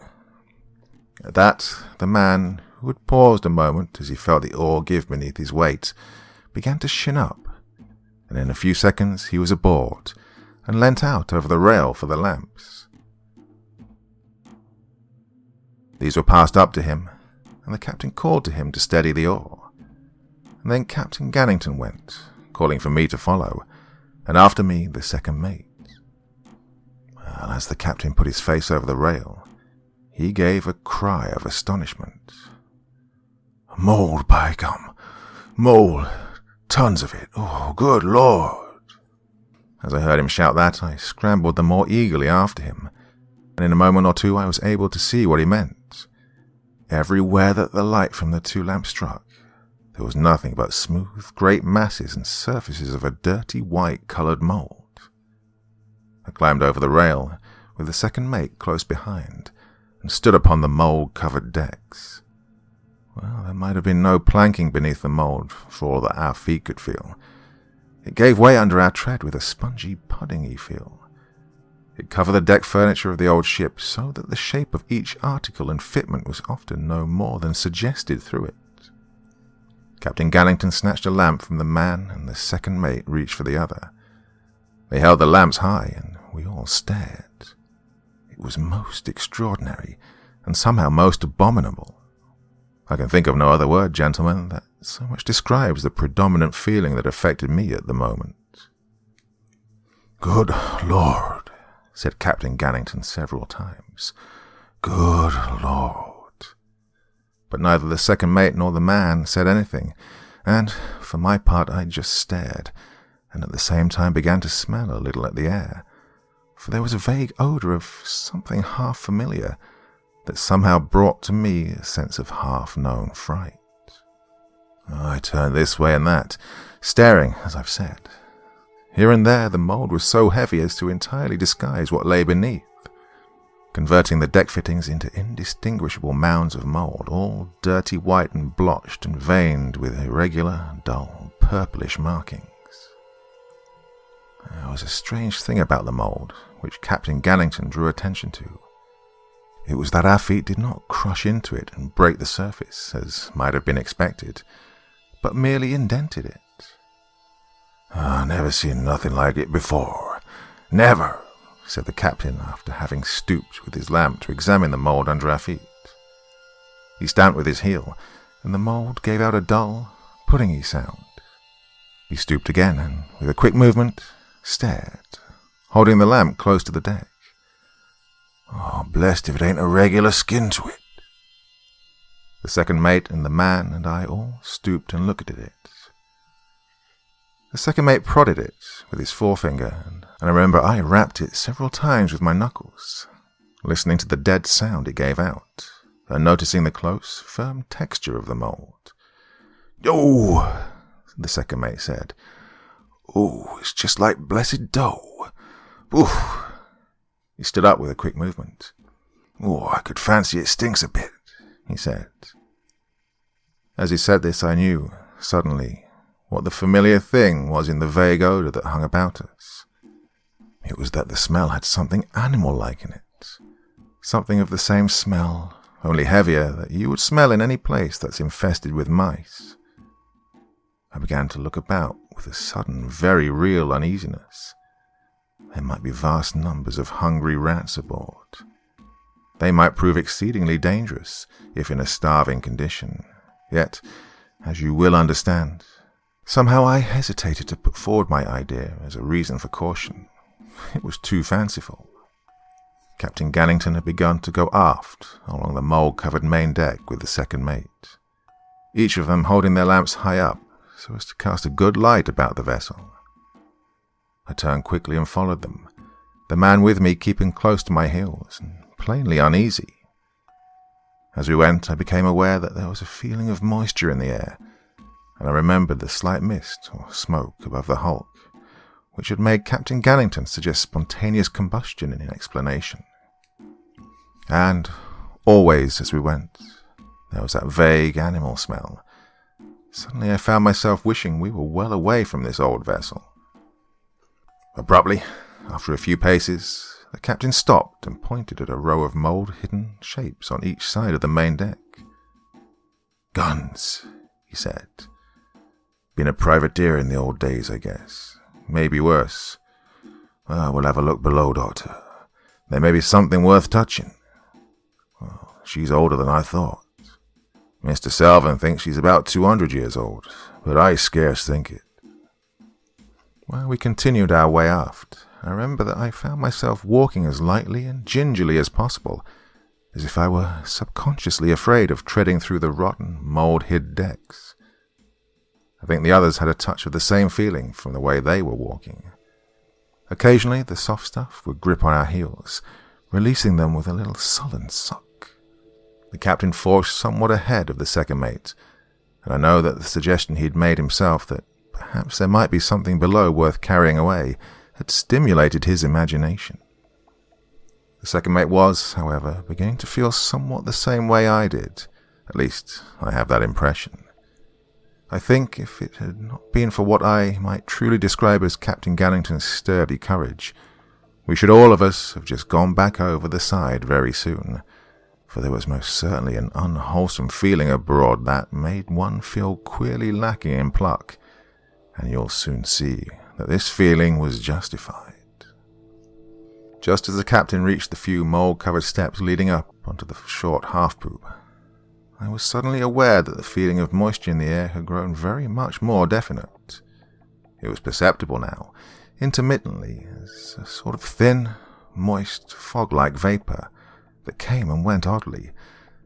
At that, the man, who had paused a moment as he felt the oar give beneath his weight, began to shin up, and in a few seconds he was aboard, and leant out over the rail for the lamps. These were passed up to him, and the captain called to him to steady the oar. And then Captain Gannington went, calling for me to follow, and after me the second mate. Well, as the captain put his face over the rail, he gave a cry of astonishment. "Mould, by gum! Mould! Tons of it! Oh, good Lord!" As I heard him shout that, I scrambled the more eagerly after him, and in a moment or two I was able to see what he meant. Everywhere that the light from the two lamps struck, there was nothing but smooth, great masses and surfaces of a dirty white-coloured mould. I climbed over the rail, with the second mate close behind, and stood upon the mould-covered decks. Well, there might have been no planking beneath the mould, for all that our feet could feel. It gave way under our tread with a spongy, puddingy feel. It covered the deck furniture of the old ship so that the shape of each article and fitment was often no more than suggested through it. Captain Gannington snatched a lamp from the man, and the second mate reached for the other. They held the lamps high, and we all stared. It was most extraordinary, and somehow most abominable. I can think of no other word, gentlemen, that so much describes the predominant feeling that affected me at the moment. "Good Lord," said Captain Gannington several times. "Good Lord." But neither the second mate nor the man said anything, and, for my part, I just stared, and at the same time began to smell a little at the air, for there was a vague odour of something half familiar that somehow brought to me a sense of half-known fright. I turned this way and that, staring, as I've said. Here and there the mould was so heavy as to entirely disguise what lay beneath, converting the deck fittings into indistinguishable mounds of mould, all dirty white and blotched and veined with irregular, dull, purplish markings. There was a strange thing about the mould, which Captain Gannington drew attention to. It was that our feet did not crush into it and break the surface, as might have been expected, but merely indented it. "I never seen nothing like it before. Never," said the captain after having stooped with his lamp to examine the mould under our feet. He stamped with his heel, and the mould gave out a dull, puddingy sound. He stooped again, and with a quick movement, stared, holding the lamp close to the deck. "Oh, blessed if it ain't a regular skin to it." The second mate and the man and I all stooped and looked at it. The second mate prodded it with his forefinger, and I remember I rapped it several times with my knuckles, listening to the dead sound it gave out, and noticing the close, firm texture of the mould. "Oh," the second mate said. "Oh, it's just like blessed dough. Oof." He stood up with a quick movement. "Oh, I could fancy it stinks a bit," he said. As he said this, I knew, suddenly, what the familiar thing was in the vague odour that hung about us. It was that the smell had something animal-like in it, something of the same smell, only heavier, that you would smell in any place that's infested with mice. I began to look about with a sudden, very real uneasiness. There might be vast numbers of hungry rats aboard. They might prove exceedingly dangerous, if in a starving condition. Yet, as you will understand, somehow I hesitated to put forward my idea as a reason for caution. It was too fanciful. Captain Gannington had begun to go aft along the mould-covered main deck with the second mate, each of them holding their lamps high up, so as to cast a good light about the vessel. I turned quickly and followed them, the man with me keeping close to my heels and plainly uneasy. As we went, I became aware that there was a feeling of moisture in the air, and I remembered the slight mist or smoke above the hulk, which had made Captain Gannington suggest spontaneous combustion in explanation. And, always as we went, there was that vague animal smell. Suddenly I found myself wishing we were well away from this old vessel. Abruptly, after a few paces, the captain stopped and pointed at a row of mold-hidden shapes on each side of the main deck. "Guns," he said. "Been a privateer in the old days, I guess. Maybe worse. Well, we'll have a look below, Doctor. There may be something worth touching. Well, she's older than I thought. Mr. Selvin thinks she's about 200 years old, but I scarce think it." While we continued our way aft, I remember that I found myself walking as lightly and gingerly as possible, as if I were subconsciously afraid of treading through the rotten, mold-hid decks. I think the others had a touch of the same feeling from the way they were walking. Occasionally, the soft stuff would grip on our heels, releasing them with a little sullen suck. The captain forged somewhat ahead of the second mate, and I know that the suggestion he'd made himself that perhaps there might be something below worth carrying away had stimulated his imagination. The second mate was, however, beginning to feel somewhat the same way I did. At least, I have that impression. I think if it had not been for what I might truly describe as Captain Gannington's sturdy courage, we should all of us have just gone back over the side very soon, for there was most certainly an unwholesome feeling abroad that made one feel queerly lacking in pluck, and you'll soon see that this feeling was justified. Just as the captain reached the few mold-covered steps leading up onto the short half-poop, I was suddenly aware that the feeling of moisture in the air had grown very much more definite. It was perceptible now, intermittently, as a sort of thin, moist, fog-like vapor that came and went oddly,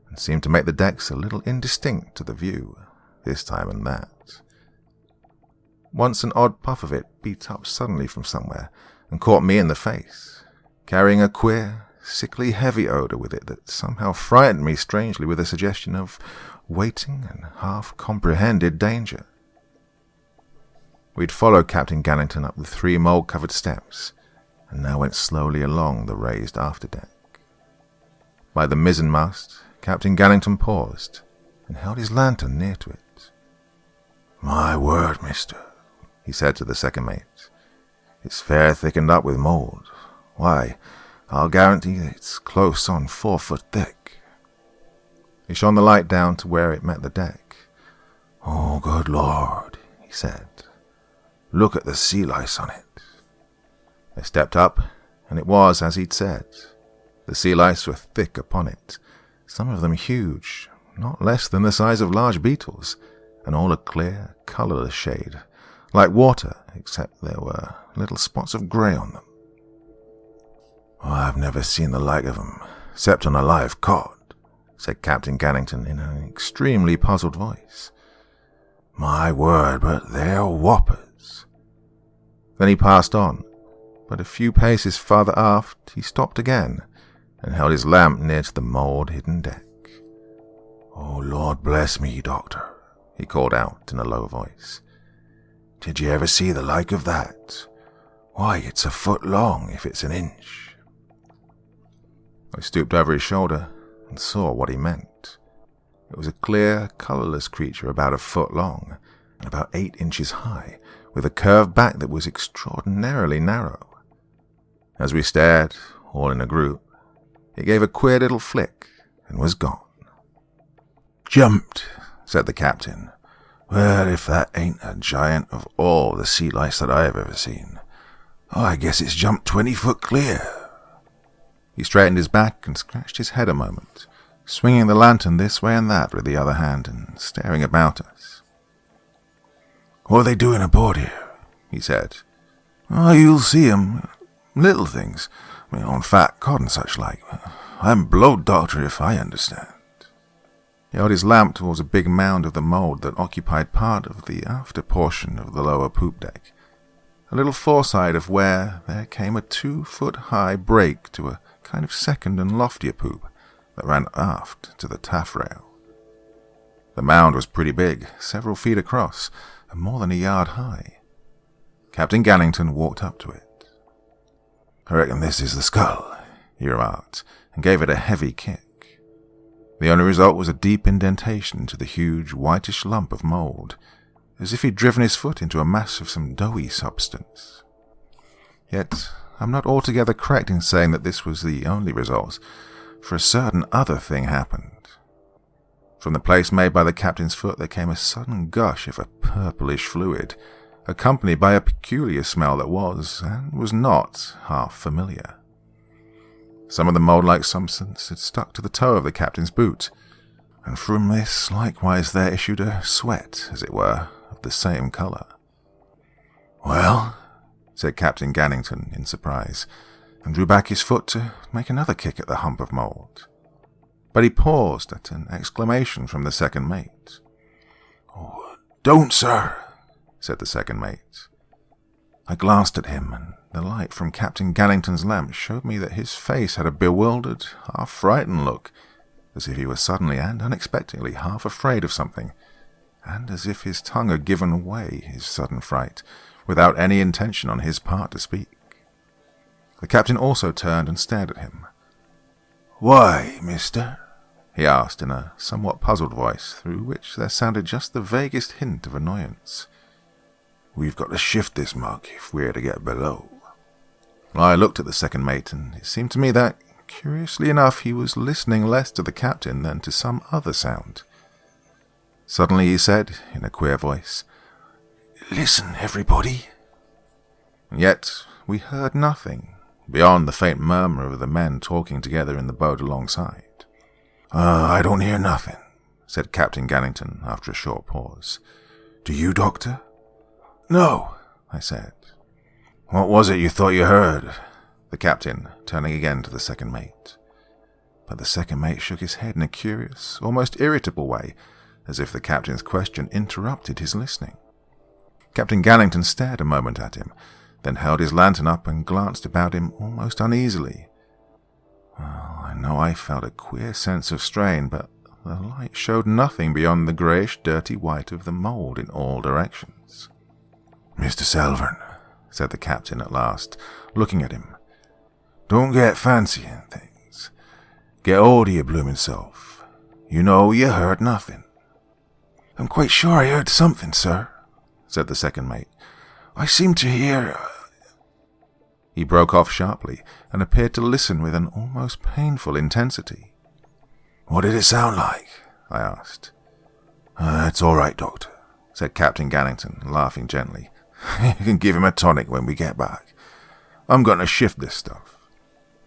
and seemed to make the decks a little indistinct to the view, this time and that. Once an odd puff of it beat up suddenly from somewhere and caught me in the face, carrying a queer, sickly heavy odor with it that somehow frightened me strangely with a suggestion of waiting and half-comprehended danger. We'd followed Captain Gannington up the 3 mold-covered steps, and now went slowly along the raised afterdeck. By the mizzenmast, Captain Gannington paused, and held his lantern near to it. "My word, mister," he said to the second mate, "it's fair thickened up with mold. Why, I'll guarantee it's close on 4 foot thick." He shone the light down to where it met the deck. "Oh, good Lord," he said. "Look at the sea lice on it." I stepped up, and it was as he'd said. The sea lice were thick upon it, some of them huge, not less than the size of large beetles, and all a clear, colourless shade, like water, except there were little spots of grey on them. "I've never seen the like of 'em, except on a live cod," said Captain Gannington in an extremely puzzled voice. "My word, but they're whoppers." Then he passed on, but a few paces farther aft he stopped again, and held his lamp near to the mould-hidden deck. "Oh, Lord bless me, Doctor," he called out in a low voice. "Did you ever see the like of that? Why, it's a foot long if it's an inch." I stooped over his shoulder and saw what he meant. It was a clear, colourless creature about a foot long and about 8 inches high, with a curved back that was extraordinarily narrow. As we stared, all in a group, it gave a queer little flick and was gone. "Jumped," said the captain. "Well, if that ain't a giant of all the sea lice that I've ever seen. I guess it's jumped 20 foot clear." He straightened his back and scratched his head a moment, swinging the lantern this way and that with the other hand and staring about us. "What are they doing aboard here?" he said. "Oh, you'll see 'em. Little things. On fat cod and such like. I'm blowed, Doctor, if I understand." He held his lamp towards a big mound of the mould that occupied part of the after portion of the lower poop deck, a little foreside of where there came a 2-foot-high break to a kind of second and loftier poop that ran aft to the taffrail. The mound was pretty big, several feet across, and more than a yard high. Captain Gannington walked up to it. "I reckon this is the scuttle," he remarked, and gave it a heavy kick. The only result was a deep indentation into the huge, whitish lump of mould, as if he'd driven his foot into a mass of some doughy substance. Yet I'm not altogether correct in saying that this was the only result, for a certain other thing happened. From the place made by the captain's foot there came a sudden gush of a purplish fluid, accompanied by a peculiar smell that was, and was not, half familiar. Some of the mould-like substance had stuck to the toe of the captain's boot, and from this likewise there issued a sweat, as it were, of the same colour. "Well," said Captain Gannington in surprise, and drew back his foot to make another kick at the hump of mould. But he paused at an exclamation from the second mate. "Oh, don't, sir," said the second mate. I glanced at him, and the light from Captain Gannington's lamp showed me that his face had a bewildered, half-frightened look, as if he were suddenly and unexpectedly half afraid of something, and as if his tongue had given way his sudden fright, without any intention on his part to speak. The captain also turned and stared at him. "Why, mister?" he asked in a somewhat puzzled voice, through which there sounded just the vaguest hint of annoyance. "We've got to shift this mug if we're to get below." I looked at the second mate, and it seemed to me that, curiously enough, he was listening less to the captain than to some other sound. Suddenly he said, in a queer voice, "Listen, everybody." And yet we heard nothing, beyond the faint murmur of the men talking together in the boat alongside. I don't hear nothing," said Captain Gannington after a short pause. "Do you, Doctor?" "No," I said. "What was it you thought you heard?" the captain, turning again to the second mate. But the second mate shook his head in a curious, almost irritable way, as if the captain's question interrupted his listening. Captain Gannington stared a moment at him, then held his lantern up and glanced about him almost uneasily. Well, I know I felt a queer sense of strain, but the light showed nothing beyond the greyish, dirty white of the mould in all directions. "Mr. Selvern," said the captain at last, looking at him, "don't get fancying things. Get hold of your bloomin' self. You know you heard nothing." "I'm quite sure I heard something, sir," said the second mate. "I seem to hear—" He broke off sharply and appeared to listen with an almost painful intensity. "What did it sound like?" I asked. "It's all right, Doctor," said Captain Gannington, laughing gently. "You can give him a tonic when we get back. I'm going to shift this stuff."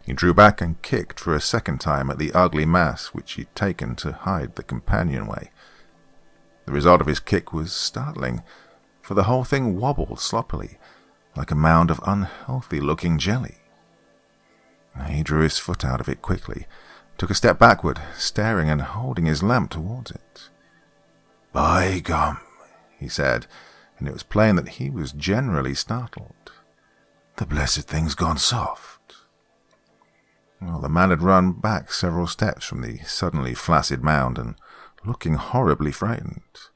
He drew back and kicked for a second time at the ugly mass which he'd taken to hide the companionway. The result of his kick was startling, for the whole thing wobbled sloppily, like a mound of unhealthy-looking jelly. He drew his foot out of it quickly, took a step backward, staring and holding his lamp towards it. "By gum," he said, and it was plain that he was generally startled. "The blessed thing's gone soft." Well, the man had run back several steps from the suddenly flaccid mound, and looking horribly frightened,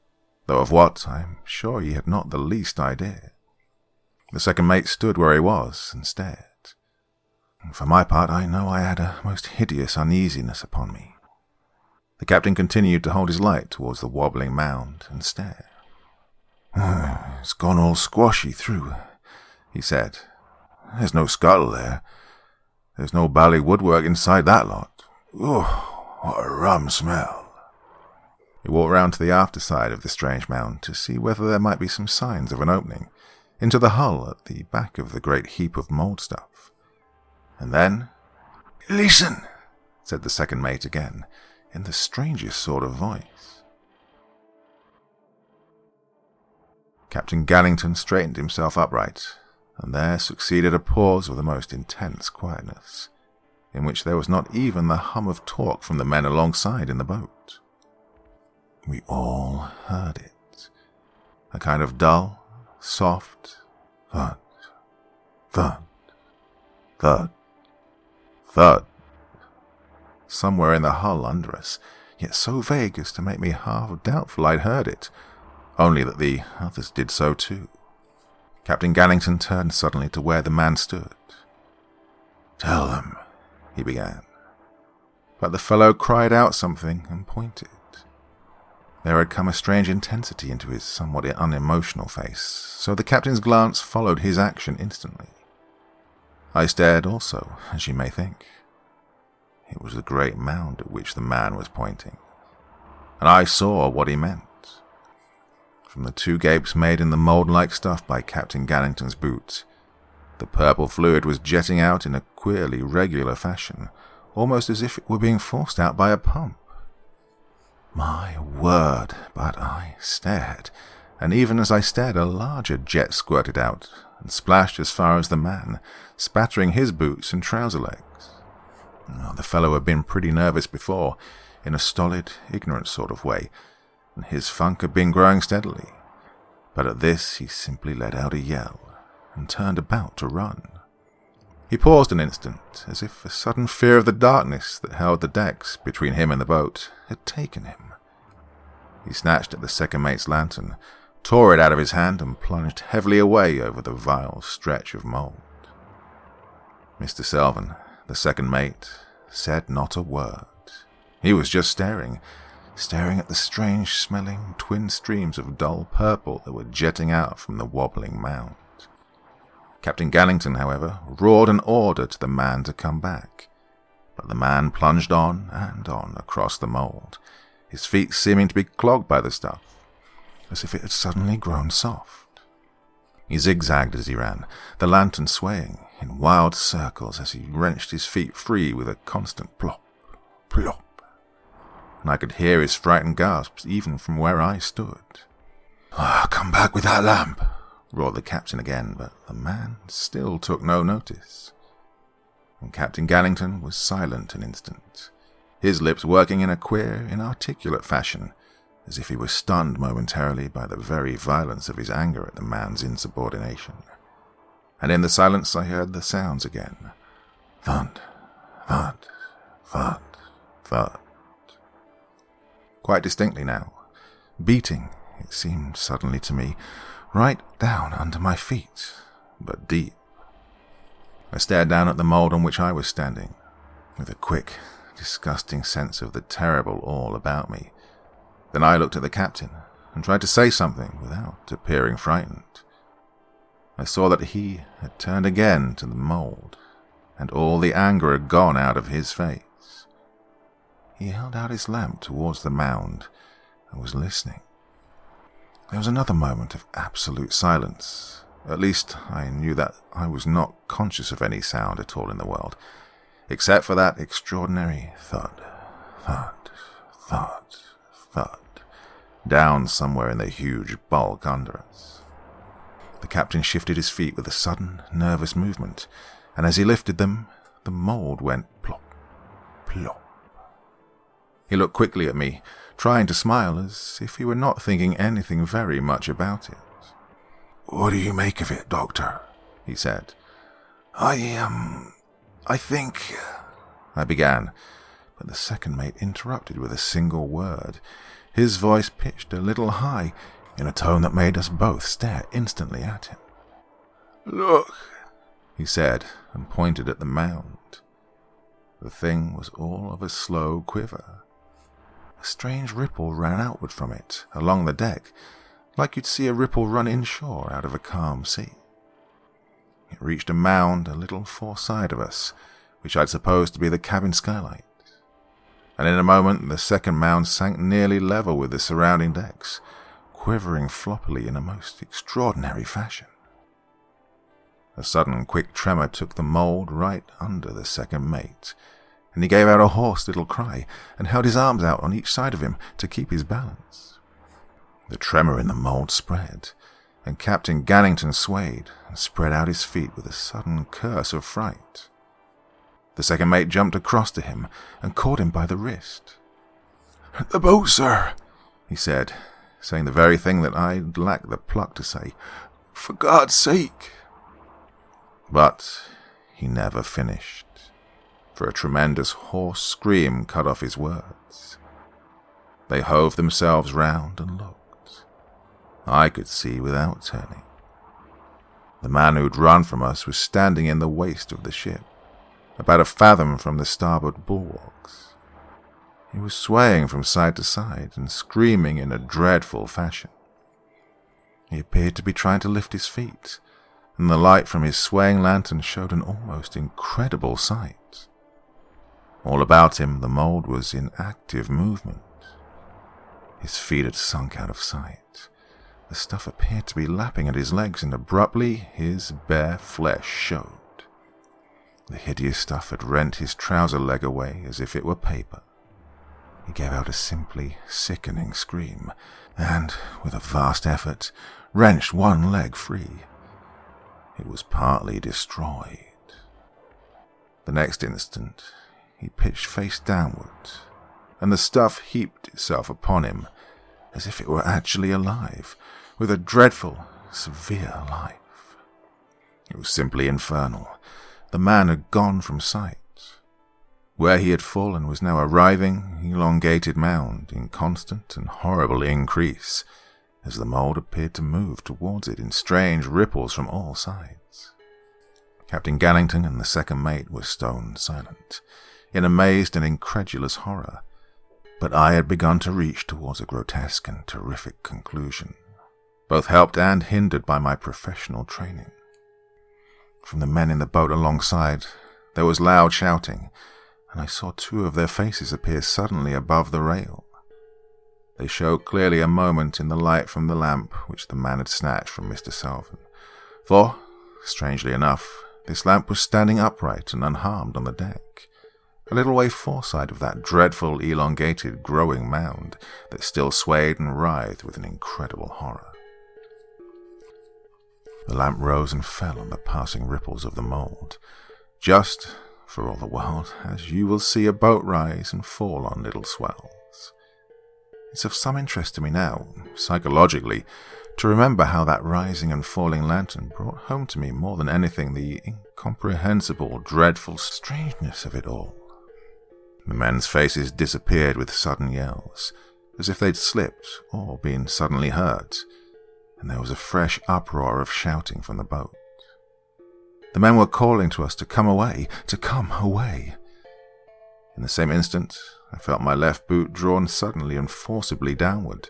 though of what, I'm sure he had not the least idea. The second mate stood where he was and stared. For my part, I know I had a most hideous uneasiness upon me. The captain continued to hold his light towards the wobbling mound and stare. "It's gone all squashy through," he said. "There's no scuttle there. There's no bally woodwork inside that lot. Oh, what a rum smell." He walked round to the after side of the strange mound to see whether there might be some signs of an opening into the hull at the back of the great heap of mould stuff. And then, "Listen," said the second mate again, in the strangest sort of voice. Captain Gannington straightened himself upright, and there succeeded a pause of the most intense quietness, in which there was not even the hum of talk from the men alongside in the boat. We all heard it. A kind of dull, soft thud, thud, thud, thud. Somewhere in the hull under us, yet so vague as to make me half doubtful I'd heard it, only that the others did so too. Captain Gannington turned suddenly to where the man stood. "Tell them," he began. But the fellow cried out something and pointed. There had come a strange intensity into his somewhat unemotional face, so the captain's glance followed his action instantly. I stared also, as you may think. It was the great mound at which the man was pointing, and I saw what he meant. From the two gapes made in the mould-like stuff by Captain Gannington's boots, the purple fluid was jetting out in a queerly regular fashion, almost as if it were being forced out by a pump. My word, but I stared, and even as I stared a larger jet squirted out and splashed as far as the man, spattering his boots and trouser legs. The fellow had been pretty nervous before, in a stolid, ignorant sort of way, and his funk had been growing steadily, but at this he simply let out a yell and turned about to run. He paused an instant, as if a sudden fear of the darkness that held the decks between him and the boat had taken him. He snatched at the second mate's lantern, tore it out of his hand, and plunged heavily away over the vile stretch of mould. Mr. Selvin, the second mate, said not a word. He was just staring at the strange-smelling twin streams of dull purple that were jetting out from the wobbling mound. Captain Gannington, however, roared an order to the man to come back, but the man plunged on and on across the mould, his feet seeming to be clogged by the stuff, as if it had suddenly grown soft. He zigzagged as he ran, the lantern swaying in wild circles as he wrenched his feet free with a constant plop, plop, and I could hear his frightened gasps even from where I stood. "Come back with that lamp," roared the captain again, but the man still took no notice. And Captain Gannington was silent an instant, his lips working in a queer, inarticulate fashion, as if he were stunned momentarily by the very violence of his anger at the man's insubordination. And in the silence I heard the sounds again. Thud, thud, thud, thud. Quite distinctly now, beating, it seemed suddenly to me, right down under my feet, but deep. I stared down at the mould on which I was standing, with a quick, disgusting sense of the terrible all about me. Then I looked at the captain, and tried to say something without appearing frightened. I saw that he had turned again to the mould, and all the anger had gone out of his face. He held out his lamp towards the mound, and was listening. There was another moment of absolute silence. At least I knew that I was not conscious of any sound at all in the world, except for that extraordinary thud, thud, thud, thud, down somewhere in the huge bulk under us. The captain shifted his feet with a sudden, nervous movement, and as he lifted them, the mould went plop, plop. He looked quickly at me, trying to smile as if he were not thinking anything very much about it. "What do you make of it, Doctor?" he said. I think," I began, but the second mate interrupted with a single word, his voice pitched a little high, in a tone that made us both stare instantly at him. "Look," he said, and pointed at the mound. The thing was all of a slow quiver. A strange ripple ran outward from it, along the deck, like you'd see a ripple run inshore out of a calm sea. It reached a mound a little foreside of us, which I'd supposed to be the cabin skylight. And in a moment the second mound sank nearly level with the surrounding decks, quivering floppily in a most extraordinary fashion. A sudden quick tremor took the mould right under the second mate, and he gave out a hoarse little cry and held his arms out on each side of him to keep his balance. The tremor in the mould spread, and Captain Gannington swayed and spread out his feet with a sudden curse of fright. The second mate jumped across to him and caught him by the wrist. "The boat, sir!" he said, saying the very thing that I lacked the pluck to say. "For God's sake!" But he never finished, for a tremendous hoarse scream cut off his words. They hove themselves round and looked. I could see without turning. The man who'd run from us was standing in the waist of the ship, about a fathom from the starboard bulwarks. He was swaying from side to side and screaming in a dreadful fashion. He appeared to be trying to lift his feet, and the light from his swaying lantern showed an almost incredible sight. All about him the mould was in active movement. His feet had sunk out of sight. The stuff appeared to be lapping at his legs, and abruptly his bare flesh showed. The hideous stuff had rent his trouser leg away as if it were paper. He gave out a simply sickening scream, and, with a vast effort, wrenched one leg free. It was partly destroyed. The next instant, he pitched face downward, and the stuff heaped itself upon him as if it were actually alive, with a dreadful, severe life. It was simply infernal. The man had gone from sight. Where he had fallen was now a writhing, elongated mound in constant and horrible increase, as the mould appeared to move towards it in strange ripples from all sides. Captain Gannington and the second mate were stone silent, in amazed and incredulous horror, but I had begun to reach towards a grotesque and terrific conclusion, both helped and hindered by my professional training. From the men in the boat alongside, there was loud shouting, and I saw two of their faces appear suddenly above the rail. They showed clearly a moment in the light from the lamp which the man had snatched from Mr. Selvin, for, strangely enough, this lamp was standing upright and unharmed on the deck, a little way foreside of that dreadful, elongated, growing mound that still swayed and writhed with an incredible horror. The lamp rose and fell on the passing ripples of the mould, just, for all the world, as you will see a boat rise and fall on little swells. It's of some interest to me now, psychologically, to remember how that rising and falling lantern brought home to me more than anything the incomprehensible, dreadful strangeness of it all. The men's faces disappeared with sudden yells, as if they'd slipped or been suddenly hurt, and there was a fresh uproar of shouting from the boat. The men were calling to us to come away, to come away. In the same instant, I felt my left boot drawn suddenly and forcibly downward,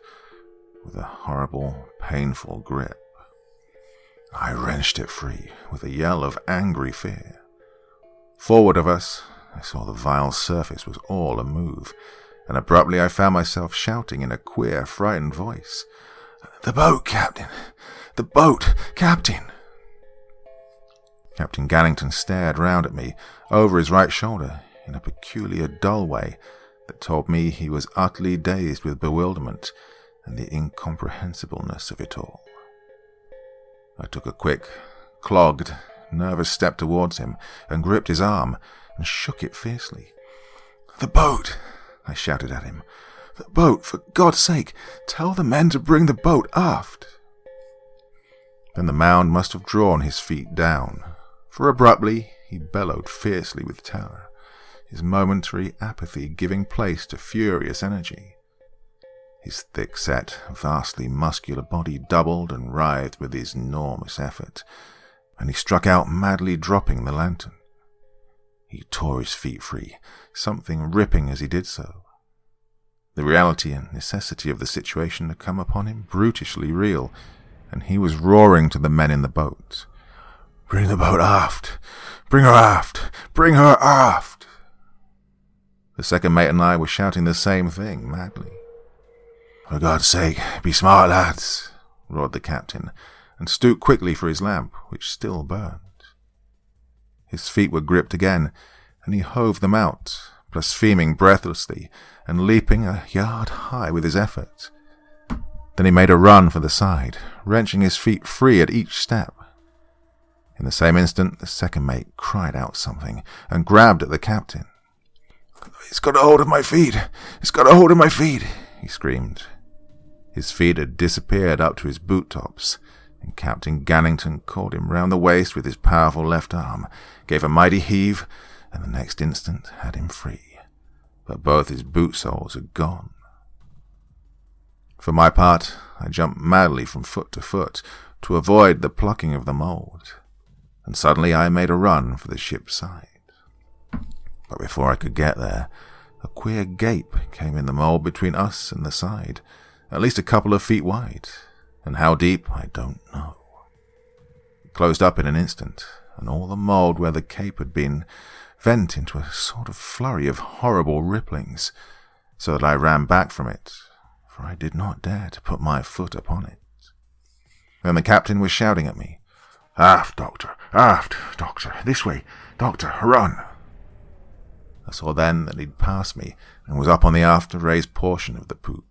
with a horrible, painful grip. I wrenched it free with a yell of angry fear. Forward of us, I saw the vile surface was all a move, and abruptly I found myself shouting in a queer, frightened voice, "The boat, Captain! The boat, Captain!" Captain Gannington stared round at me, over his right shoulder, in a peculiar dull way that told me he was utterly dazed with bewilderment and the incomprehensibleness of it all. I took a quick, clogged, nervous step towards him and gripped his arm and shook it fiercely. "The boat!" I shouted at him. "The boat! For God's sake, tell the men to bring the boat aft!" Then the mound must have drawn his feet down, for abruptly he bellowed fiercely with terror, his momentary apathy giving place to furious energy. His thick-set, vastly muscular body doubled and writhed with his enormous effort, and he struck out madly, dropping the lantern. He tore his feet free, something ripping as he did so. The reality and necessity of the situation had come upon him brutishly real, and he was roaring to the men in the boat. "Bring the boat aft! Bring her aft! Bring her aft!" The second mate and I were shouting the same thing madly. "For God's sake, be smart, lads!" roared the captain, and stooped quickly for his lamp, which still burned. His feet were gripped again, and he hove them out, blaspheming breathlessly and leaping a yard high with his effort. Then he made a run for the side, wrenching his feet free at each step. In the same instant, the second mate cried out something and grabbed at the captain. "It's got a hold of my feet! It's got a hold of my feet!" he screamed, His feet had disappeared up to his boot tops, and Captain Gannington caught him round the waist with his powerful left arm, gave a mighty heave, and the next instant had him free. But both his boot soles had gone. For my part, I jumped madly from foot to foot to avoid the plucking of the mould, and suddenly I made a run for the ship's side. But before I could get there, a queer gape came in the mould between us and the side, at least a couple of feet wide, and how deep I don't know. It closed up in an instant, and all the mould where the cape had been vent into a sort of flurry of horrible ripplings, so that I ran back from it, for I did not dare to put my foot upon it. Then the captain was shouting at me, Aft, Doctor! This way, Doctor, run!" I saw then that he'd passed me and was up on the after-raised portion of the poop.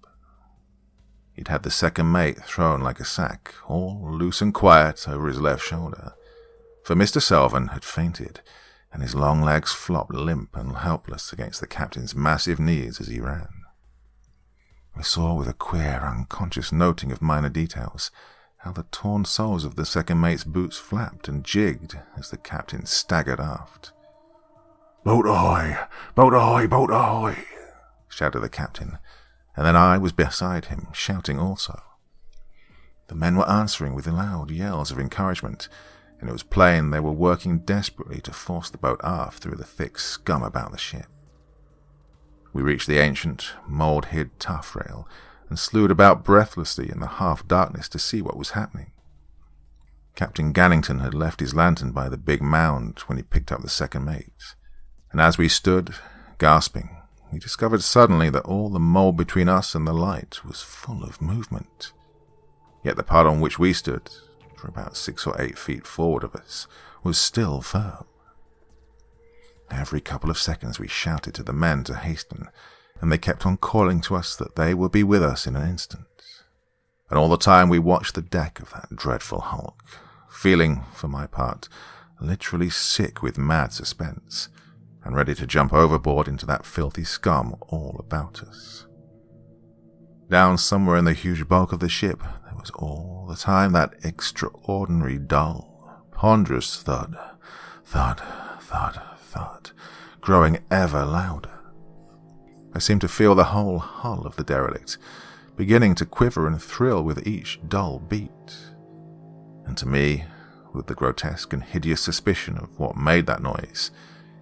He'd had the second mate thrown like a sack, all loose and quiet over his left shoulder, for Mr. Selvin had fainted, and his long legs flopped limp and helpless against the captain's massive knees as he ran. I saw with a queer, unconscious noting of minor details how the torn soles of the second mate's boots flapped and jigged as the captain staggered aft. "Boat ahoy! Boat ahoy! Boat ahoy!" shouted the captain, and then I was beside him, shouting also. The men were answering with loud yells of encouragement, and it was plain they were working desperately to force the boat aft through the thick scum about the ship. We reached the ancient, mould-hid taffrail, and slewed about breathlessly in the half-darkness to see what was happening. Captain Gannington had left his lantern by the big mound when he picked up the second mate, and as we stood, gasping, we discovered suddenly that all the mould between us and the light was full of movement. Yet the part on which we stood, for about 6 or 8 feet forward of us, was still firm. Every couple of seconds we shouted to the men to hasten, and they kept on calling to us that they would be with us in an instant. And all the time we watched the deck of that dreadful hulk, feeling, for my part, literally sick with mad suspense, and ready to jump overboard into that filthy scum all about us. Down somewhere in the huge bulk of the ship, there was all the time that extraordinary dull, ponderous thud, thud, thud, thud, growing ever louder. I seemed to feel the whole hull of the derelict beginning to quiver and thrill with each dull beat. And to me, with the grotesque and hideous suspicion of what made that noise,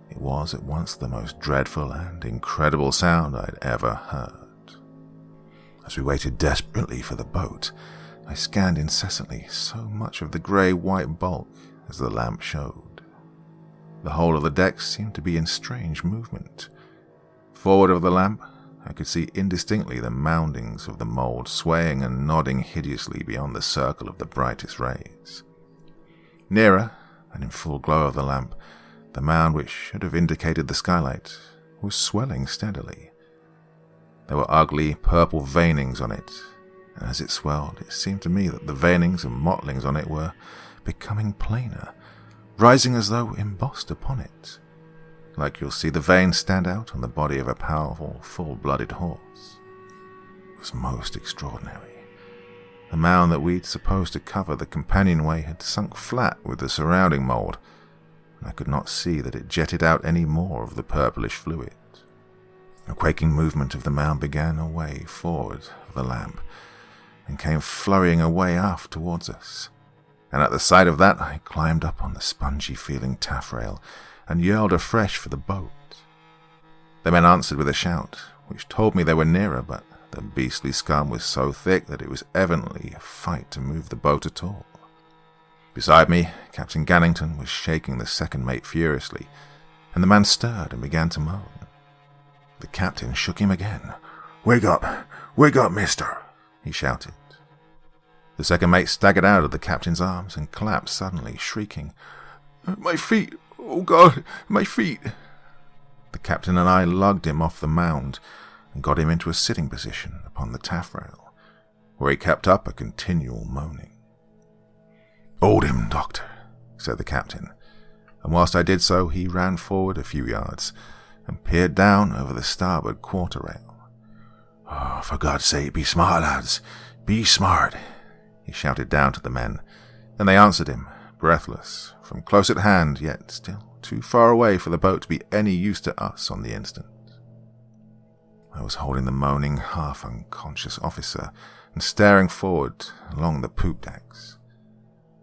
it was at once the most dreadful and incredible sound I'd ever heard. As we waited desperately for the boat, I scanned incessantly so much of the grey-white bulk as the lamp showed. The whole of the deck seemed to be in strange movement. Forward of the lamp, I could see indistinctly the moundings of the mould swaying and nodding hideously beyond the circle of the brightest rays. Nearer, and in full glow of the lamp, the mound which should have indicated the skylight was swelling steadily. There were ugly purple veinings on it, and as it swelled, it seemed to me that the veinings and mottlings on it were becoming plainer, rising as though embossed upon it, like you'll see the veins stand out on the body of a powerful, full-blooded horse. It was most extraordinary. The mound that we'd supposed to cover the companionway had sunk flat with the surrounding mould, and I could not see that it jetted out any more of the purplish fluid. A quaking movement of the mound began away forward of the lamp, and came flurrying away aft towards us, and at the sight of that I climbed up on the spongy-feeling taffrail, and yelled afresh for the boat. The men answered with a shout, which told me they were nearer, but the beastly scum was so thick that it was evidently a fight to move the boat at all. Beside me, Captain Gannington was shaking the second mate furiously, and the man stirred and began to moan. The captain shook him again. Wake up, mister," he shouted. The second mate staggered out of the captain's arms and collapsed suddenly, shrieking, "My feet! Oh God, my feet!" The captain and I lugged him off the mound and got him into a sitting position upon the taffrail, where he kept up a continual moaning. "Hold him, Doctor," said the captain, and whilst I did so, he ran forward a few yards and peered down over the starboard quarter-rail. "Oh, for God's sake, be smart, lads. Be smart, he shouted down to the men. Then they answered him, breathless, from close at hand, yet still too far away for the boat to be any use to us on the instant. I was holding the moaning, half-unconscious officer and staring forward along the poop decks.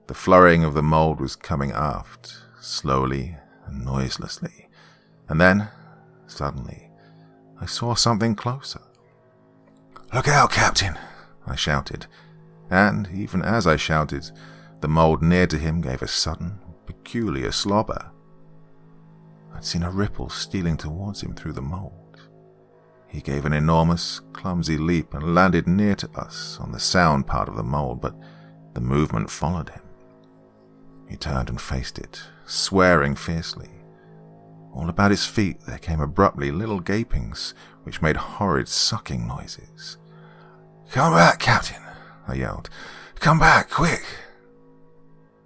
The flurrying of the mould was coming aft, slowly and noiselessly, and then, suddenly, I saw something closer. "Look out, Captain!" I shouted, and even as I shouted, the mould near to him gave a sudden, peculiar slobber. I'd seen a ripple stealing towards him through the mould. He gave an enormous, clumsy leap and landed near to us on the sound part of the mould, but the movement followed him. He turned and faced it, swearing fiercely. All about his feet there came abruptly little gapings, which made horrid sucking noises. "Come back, Captain," I yelled. "Come back, quick!"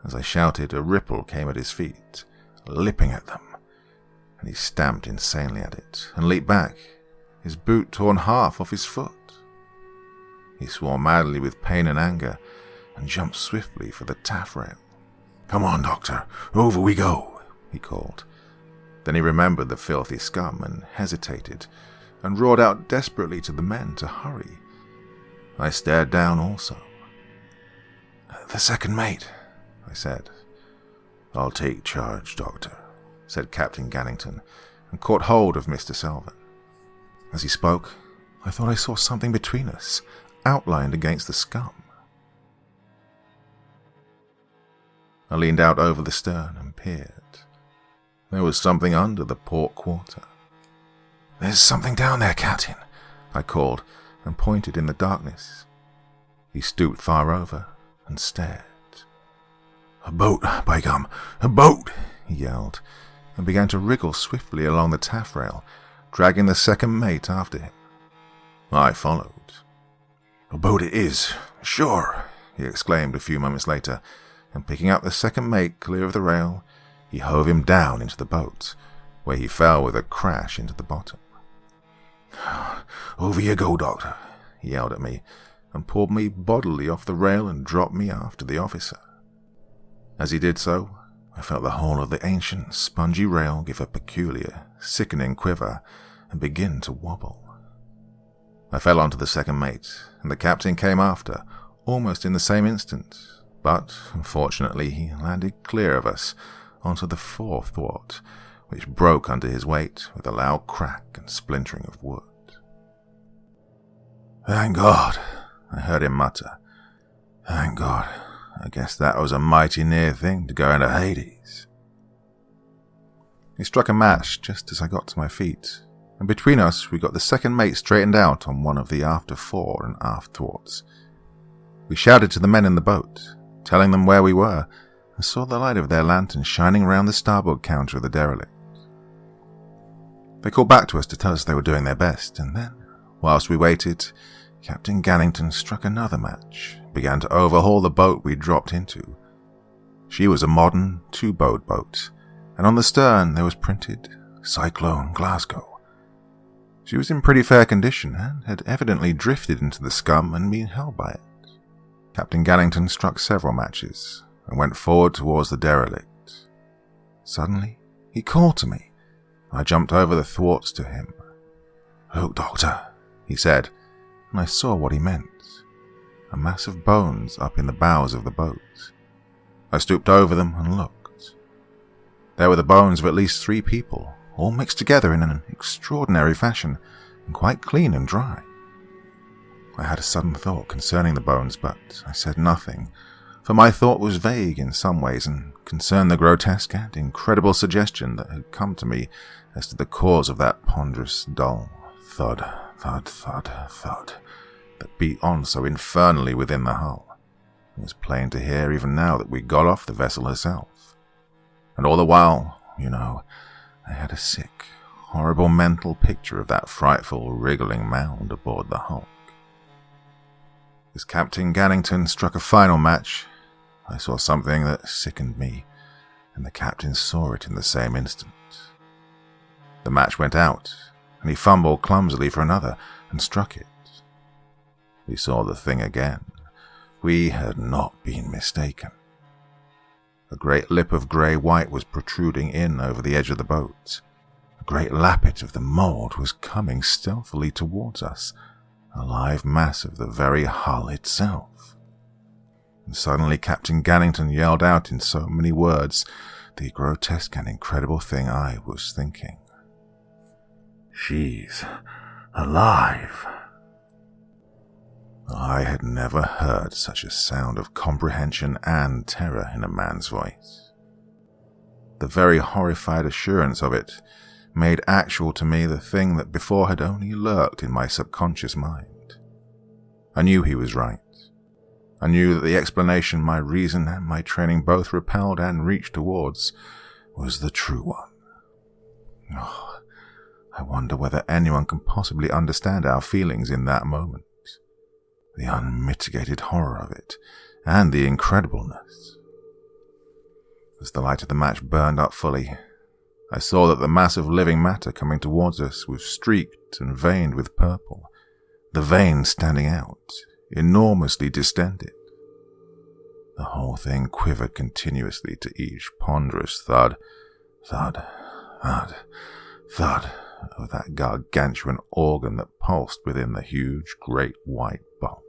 As I shouted, a ripple came at his feet, lipping at them, and he stamped insanely at it and leaped back, his boot torn half off his foot. He swore madly with pain and anger and jumped swiftly for the taffrail. "Come on, Doctor, over we go," he called. Then he remembered the filthy scum and hesitated and roared out desperately to the men to hurry. I stared down also. "The second mate," I said. "I'll take charge, Doctor," said Captain Gannington, and caught hold of Mr. Selvin. As he spoke, I thought I saw something between us, outlined against the scum. I leaned out over the stern and peered. There was something under the port quarter. "There's something down there, Captain," I called, and pointed in the darkness. He stooped far over and stared. "A boat, by gum, a boat!" he yelled, and began to wriggle swiftly along the taffrail, dragging the second mate after him. I followed. "A boat it is, sure," he exclaimed a few moments later, and picking up the second mate clear of the rail, he hove him down into the boat, where he fell with a crash into the bottom. "Over you go, Doctor," he yelled at me, and pulled me bodily off the rail and dropped me after the officer. As he did so, I felt the whole of the ancient, spongy rail give a peculiar, sickening quiver and begin to wobble. I fell onto the second mate, and the captain came after, almost in the same instant, but, unfortunately, he landed clear of us onto the fore thwart, which broke under his weight with a loud crack and splintering of wood. "Thank God," I heard him mutter. "Thank God. I guess that was a mighty near thing to go into Hades." He struck a match just as I got to my feet, and between us we got the second mate straightened out on one of the after fore and aft thwarts. We shouted to the men in the boat, telling them where we were, and saw the light of their lantern shining round the starboard counter of the Derelict. They called back to us to tell us they were doing their best, and then, whilst we waited, Captain Gannington struck another match, began to overhaul the boat we dropped into. She was a modern two-bowed boat, and on the stern there was printed Cyclone Glasgow. She was in pretty fair condition and had evidently drifted into the scum and been held by it. Captain Gannington struck several matches and went forward towards the Derelict. Suddenly, he called to me. I jumped over the thwarts to him. "Look, Doctor," he said, and I saw what he meant. A mass of bones up in the bows of the boat. I stooped over them and looked. There were the bones of at least 3 people, all mixed together in an extraordinary fashion, and quite clean and dry. I had a sudden thought concerning the bones, but I said nothing, for my thought was vague in some ways and concerned the grotesque and incredible suggestion that had come to me as to the cause of that ponderous, dull thud, thud, thud, thud that beat on so infernally within the hull. It was plain to hear even now that we got off the vessel herself. And all the while, I had a sick, horrible mental picture of that frightful, wriggling mound aboard the hulk. As Captain Gannington struck a final match, I saw something that sickened me, and the captain saw it in the same instant. The match went out, and he fumbled clumsily for another and struck it. We saw the thing again. We had not been mistaken. A great lip of grey-white was protruding in over the edge of the boat. A great lappet of the mould was coming stealthily towards us, a live mass of the very hull itself. And suddenly Captain Gannington yelled out in so many words the grotesque and incredible thing I was thinking. "She's alive." I had never heard such a sound of comprehension and terror in a man's voice. The very horrified assurance of it made actual to me the thing that before had only lurked in my subconscious mind. I knew he was right. I knew that the explanation my reason and my training both repelled and reached towards was the true one. Oh, I wonder whether anyone can possibly understand our feelings in that moment. The unmitigated horror of it, and the incredibleness. As the light of the match burned up fully, I saw that the mass of living matter coming towards us was streaked and veined with purple, the veins standing out, enormously distended. The whole thing quivered continuously to each ponderous thud, thud, thud, thud of that gargantuan organ that pulsed within the huge, great white bulk.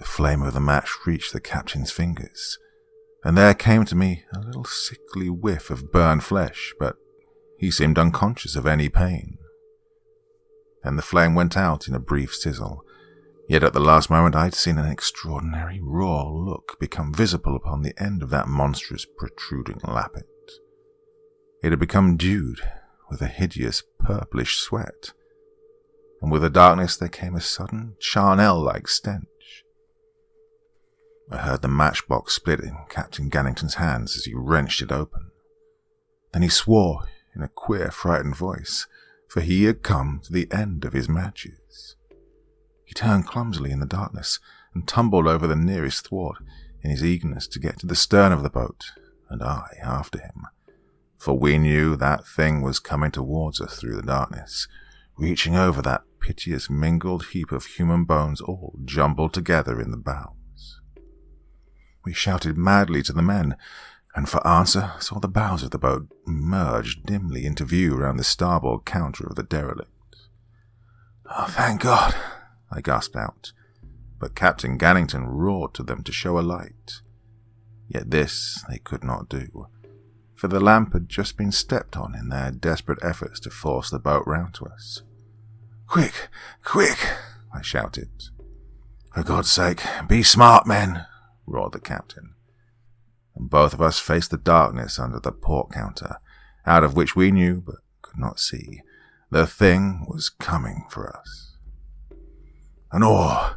The flame of the match reached the captain's fingers, and there came to me a little sickly whiff of burned flesh, but he seemed unconscious of any pain. Then the flame went out in a brief sizzle, yet at the last moment I'd seen an extraordinary raw look become visible upon the end of that monstrous protruding lappet. It had become dewed with a hideous purplish sweat, and with the darkness there came a sudden charnel-like stench. I heard the matchbox split in Captain Gannington's hands as he wrenched it open. Then he swore in a queer, frightened voice, for he had come to the end of his matches. He turned clumsily in the darkness and tumbled over the nearest thwart in his eagerness to get to the stern of the boat, and I after him. For we knew that thing was coming towards us through the darkness, reaching over that piteous mingled heap of human bones all jumbled together in the bows. We shouted madly to the men, and for answer saw the bows of the boat merge dimly into view round the starboard counter of the Derelict. "Oh, thank God," I gasped out, but Captain Gannington roared to them to show a light. Yet this they could not do, for the lamp had just been stepped on in their desperate efforts to force the boat round to us. "Quick, quick," I shouted. "For God's sake, be smart, men," roared the captain. And both of us faced the darkness under the port counter, out of which we knew, but could not see, the thing was coming for us. "An oar!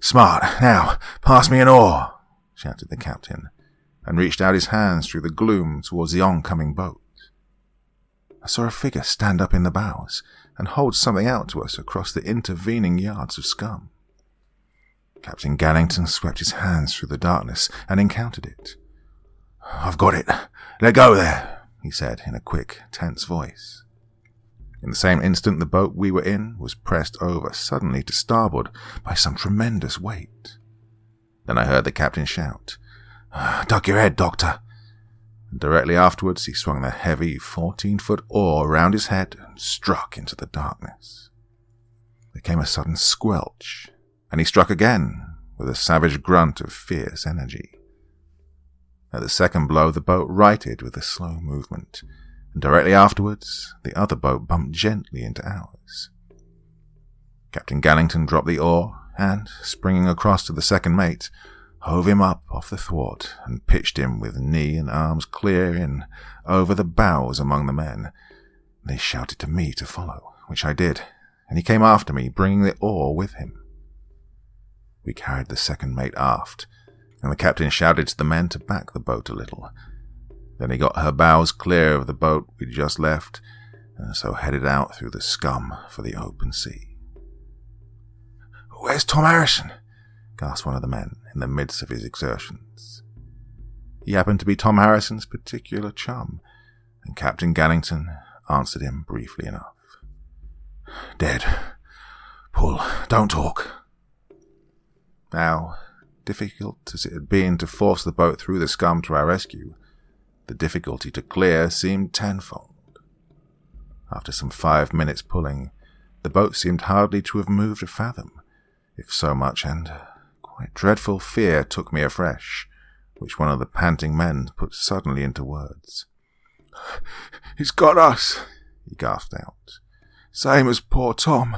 Smart! Now, pass me an oar!" shouted the captain, and reached out his hands through the gloom towards the oncoming boat. I saw a figure stand up in the bows and hold something out to us across the intervening yards of scum. Captain Gannington swept his hands through the darkness and encountered it. "I've got it. Let go there," he said in a quick, tense voice. In the same instant the boat we were in was pressed over suddenly to starboard by some tremendous weight. Then I heard the captain shout, "Duck your head, Doctor," and directly afterwards he swung the heavy 14-foot oar round his head and struck into the darkness. There came a sudden squelch, and he struck again with a savage grunt of fierce energy. At the second blow the boat righted with a slow movement, and directly afterwards the other boat bumped gently into ours. Captain Gannington dropped the oar, and, springing across to the second mate, hove him up off the thwart and pitched him with knee and arms clear in over the bows among the men. They shouted to me to follow, which I did, and he came after me, bringing the oar with him. We carried the second mate aft, and the captain shouted to the men to back the boat a little. Then he got her bows clear of the boat we'd just left, and so headed out through the scum for the open sea. "Where's Tom Harrison?" gasped one of the men in the midst of his exertions. He happened to be Tom Harrison's particular chum, and Captain Gannington answered him briefly enough. "Dead. Pull, don't talk," Now, difficult as it had been to force the boat through the scum to our rescue, the difficulty to clear seemed tenfold. After some 5 minutes pulling, the boat seemed hardly to have moved a fathom, if so much, and quite dreadful fear took me afresh, which one of the panting men put suddenly into words. "He's got us," he gasped out. "Same as poor Tom."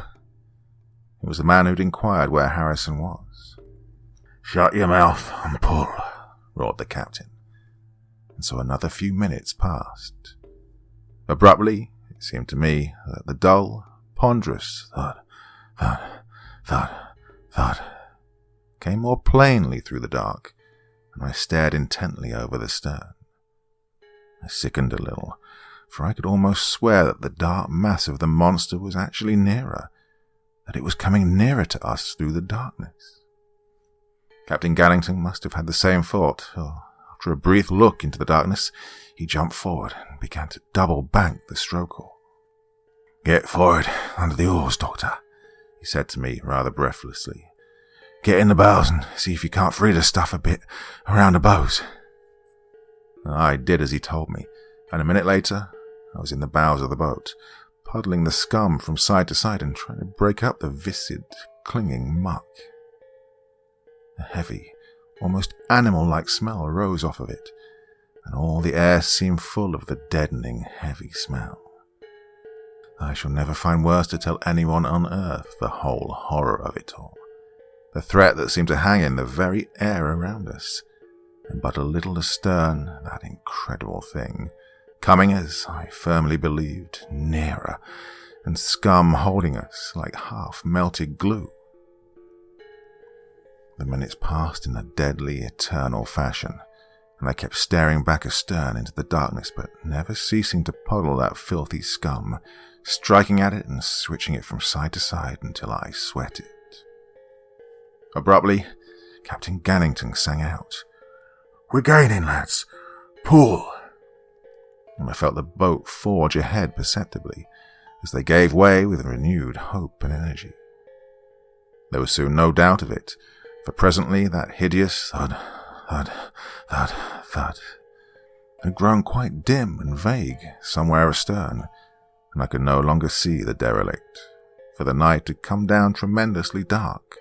It was the man who'd inquired where Harrison was. "Shut your mouth and pull," roared the captain. And so another few minutes passed. Abruptly, it seemed to me that the dull, ponderous thud, thud, thud, thud came more plainly through the dark, and I stared intently over the stern. I sickened a little, for I could almost swear that the dark mass of the monster was actually nearer, that it was coming nearer to us through the darkness. Captain Gannington must have had the same thought, for after a brief look into the darkness, he jumped forward and began to double-bank the stroke oar. "Get forward under the oars, Doctor," he said to me rather breathlessly. "Get in the bows and see if you can't free the stuff a bit around the bows." I did as he told me, and a minute later I was in the bows of the boat, puddling the scum from side to side and trying to break up the viscid, clinging muck. A heavy, almost animal-like smell arose off of it, and all the air seemed full of the deadening, heavy smell. I shall never find words to tell anyone on earth the whole horror of it all, the threat that seemed to hang in the very air around us, and but a little astern, that incredible thing, coming, as I firmly believed, nearer, and scum holding us like half-melted glue. The minutes passed in a deadly, eternal fashion, and I kept staring back astern into the darkness, but never ceasing to puddle that filthy scum, striking at it and switching it from side to side until I sweated. Abruptly, Captain Gannington sang out, "We're gaining, lads! Pull!" And I felt the boat forge ahead perceptibly, as they gave way with renewed hope and energy. There was soon no doubt of it, for presently that hideous thud, thud, thud, thud had grown quite dim and vague somewhere astern, and I could no longer see the derelict, for the night had come down tremendously dark,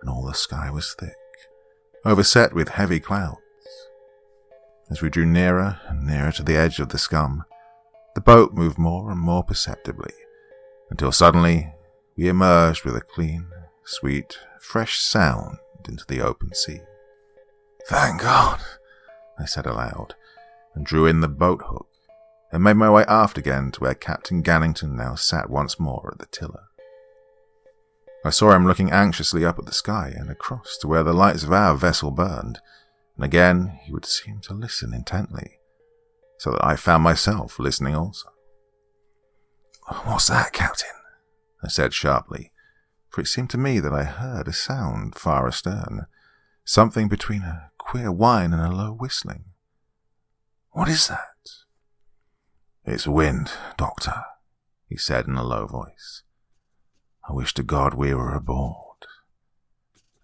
and all the sky was thick, overset with heavy clouds. As we drew nearer and nearer to the edge of the scum, the boat moved more and more perceptibly, until suddenly we emerged with a clean, sweet, fresh sound into the open sea. "Thank God," I said aloud, and drew in the boat hook, and made my way aft again to where Captain Gannington now sat once more at the tiller. I saw him looking anxiously up at the sky and across to where the lights of our vessel burned, and again he would seem to listen intently, so that I found myself listening also. "What's that, Captain?" I said sharply, for it seemed to me that I heard a sound far astern, something between a queer whine and a low whistling. "What is that?" "It's wind, Doctor," he said in a low voice. "I wish to God we were aboard."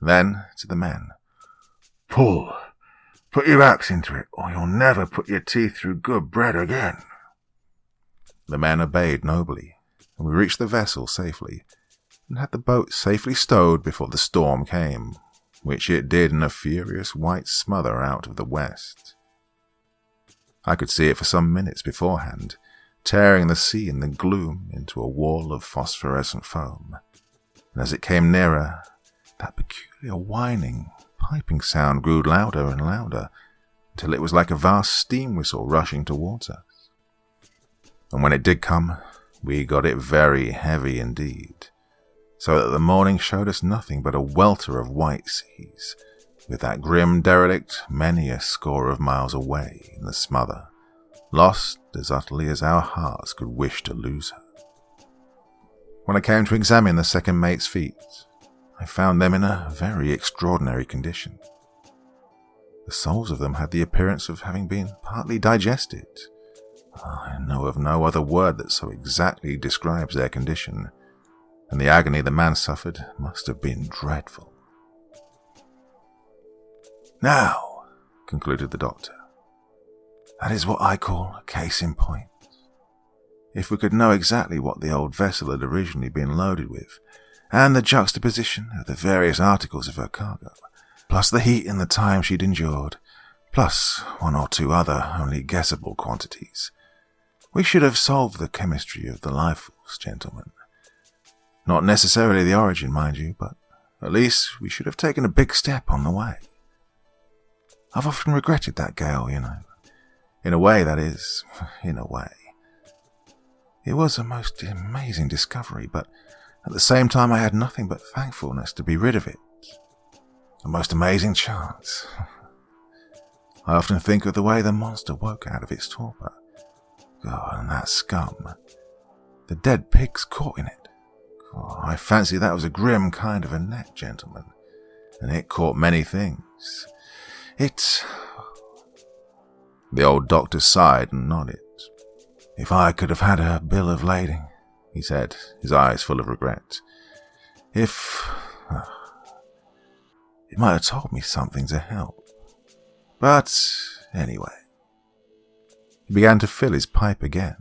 Then, to the men, "Pull! Put your axe into it, or you'll never put your teeth through good bread again." The men obeyed nobly, and we reached the vessel safely, and had the boat safely stowed before the storm came, which it did in a furious white smother out of the west. I could see it for some minutes beforehand, tearing the sea in the gloom into a wall of phosphorescent foam, and as it came nearer, that peculiar whining, piping sound grew louder and louder, until it was like a vast steam whistle rushing towards us. And when it did come, we got it very heavy indeed, so that the morning showed us nothing but a welter of white seas, with that grim derelict many a score of miles away in the smother, lost as utterly as our hearts could wish to lose her. When I came to examine the second mate's feet, I found them in a very extraordinary condition. The soles of them had the appearance of having been partly digested. I know of no other word that so exactly describes their condition, and the agony the man suffered must have been dreadful. Now, concluded the doctor, that is what I call a case in point. If we could know exactly what the old vessel had originally been loaded with, and the juxtaposition of the various articles of her cargo, plus the heat and the time she'd endured, plus one or two other only guessable quantities, we should have solved the chemistry of the life force, gentlemen. Not necessarily the origin, mind you, but at least we should have taken a big step on the way. I've often regretted that gale, you know. In a way, that is, in a way. It was a most amazing discovery, but at the same time I had nothing but thankfulness to be rid of it. A most amazing chance. I often think of the way the monster woke out of its torpor. God, and that scum. The dead pigs caught in it. Oh, I fancy that was a grim kind of a net, gentlemen, and it caught many things. The old doctor sighed and nodded. If I could have had a bill of lading, he said, his eyes full of regret. It might have told me something to help. But anyway. He began to fill his pipe again.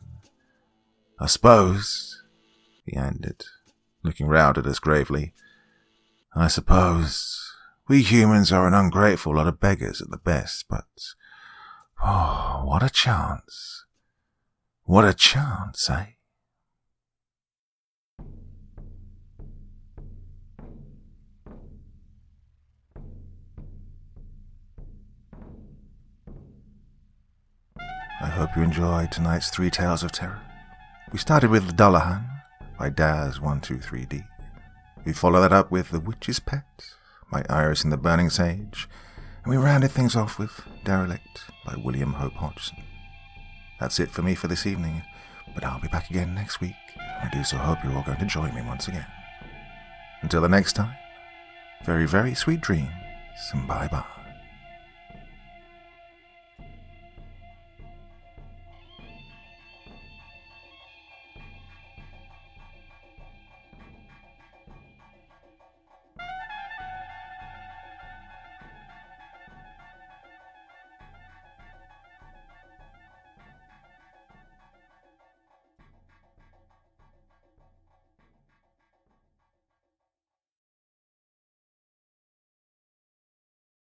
I suppose, he ended, looking round at us gravely, I suppose we humans are an ungrateful lot of beggars at the best, but oh, what a chance. What a chance, eh? I hope you enjoyed tonight's 3 Tales of Terror. We started with Dullahan by Daz123D. We followed that up with The Witch's Pet by Iris and the Burning Sage, and we rounded things off with Derelict by William Hope Hodgson. That's it for me for this evening, but I'll be back again next week. I do so hope you're all going to join me once again. Until the next time, very, very sweet dreams, and bye-bye.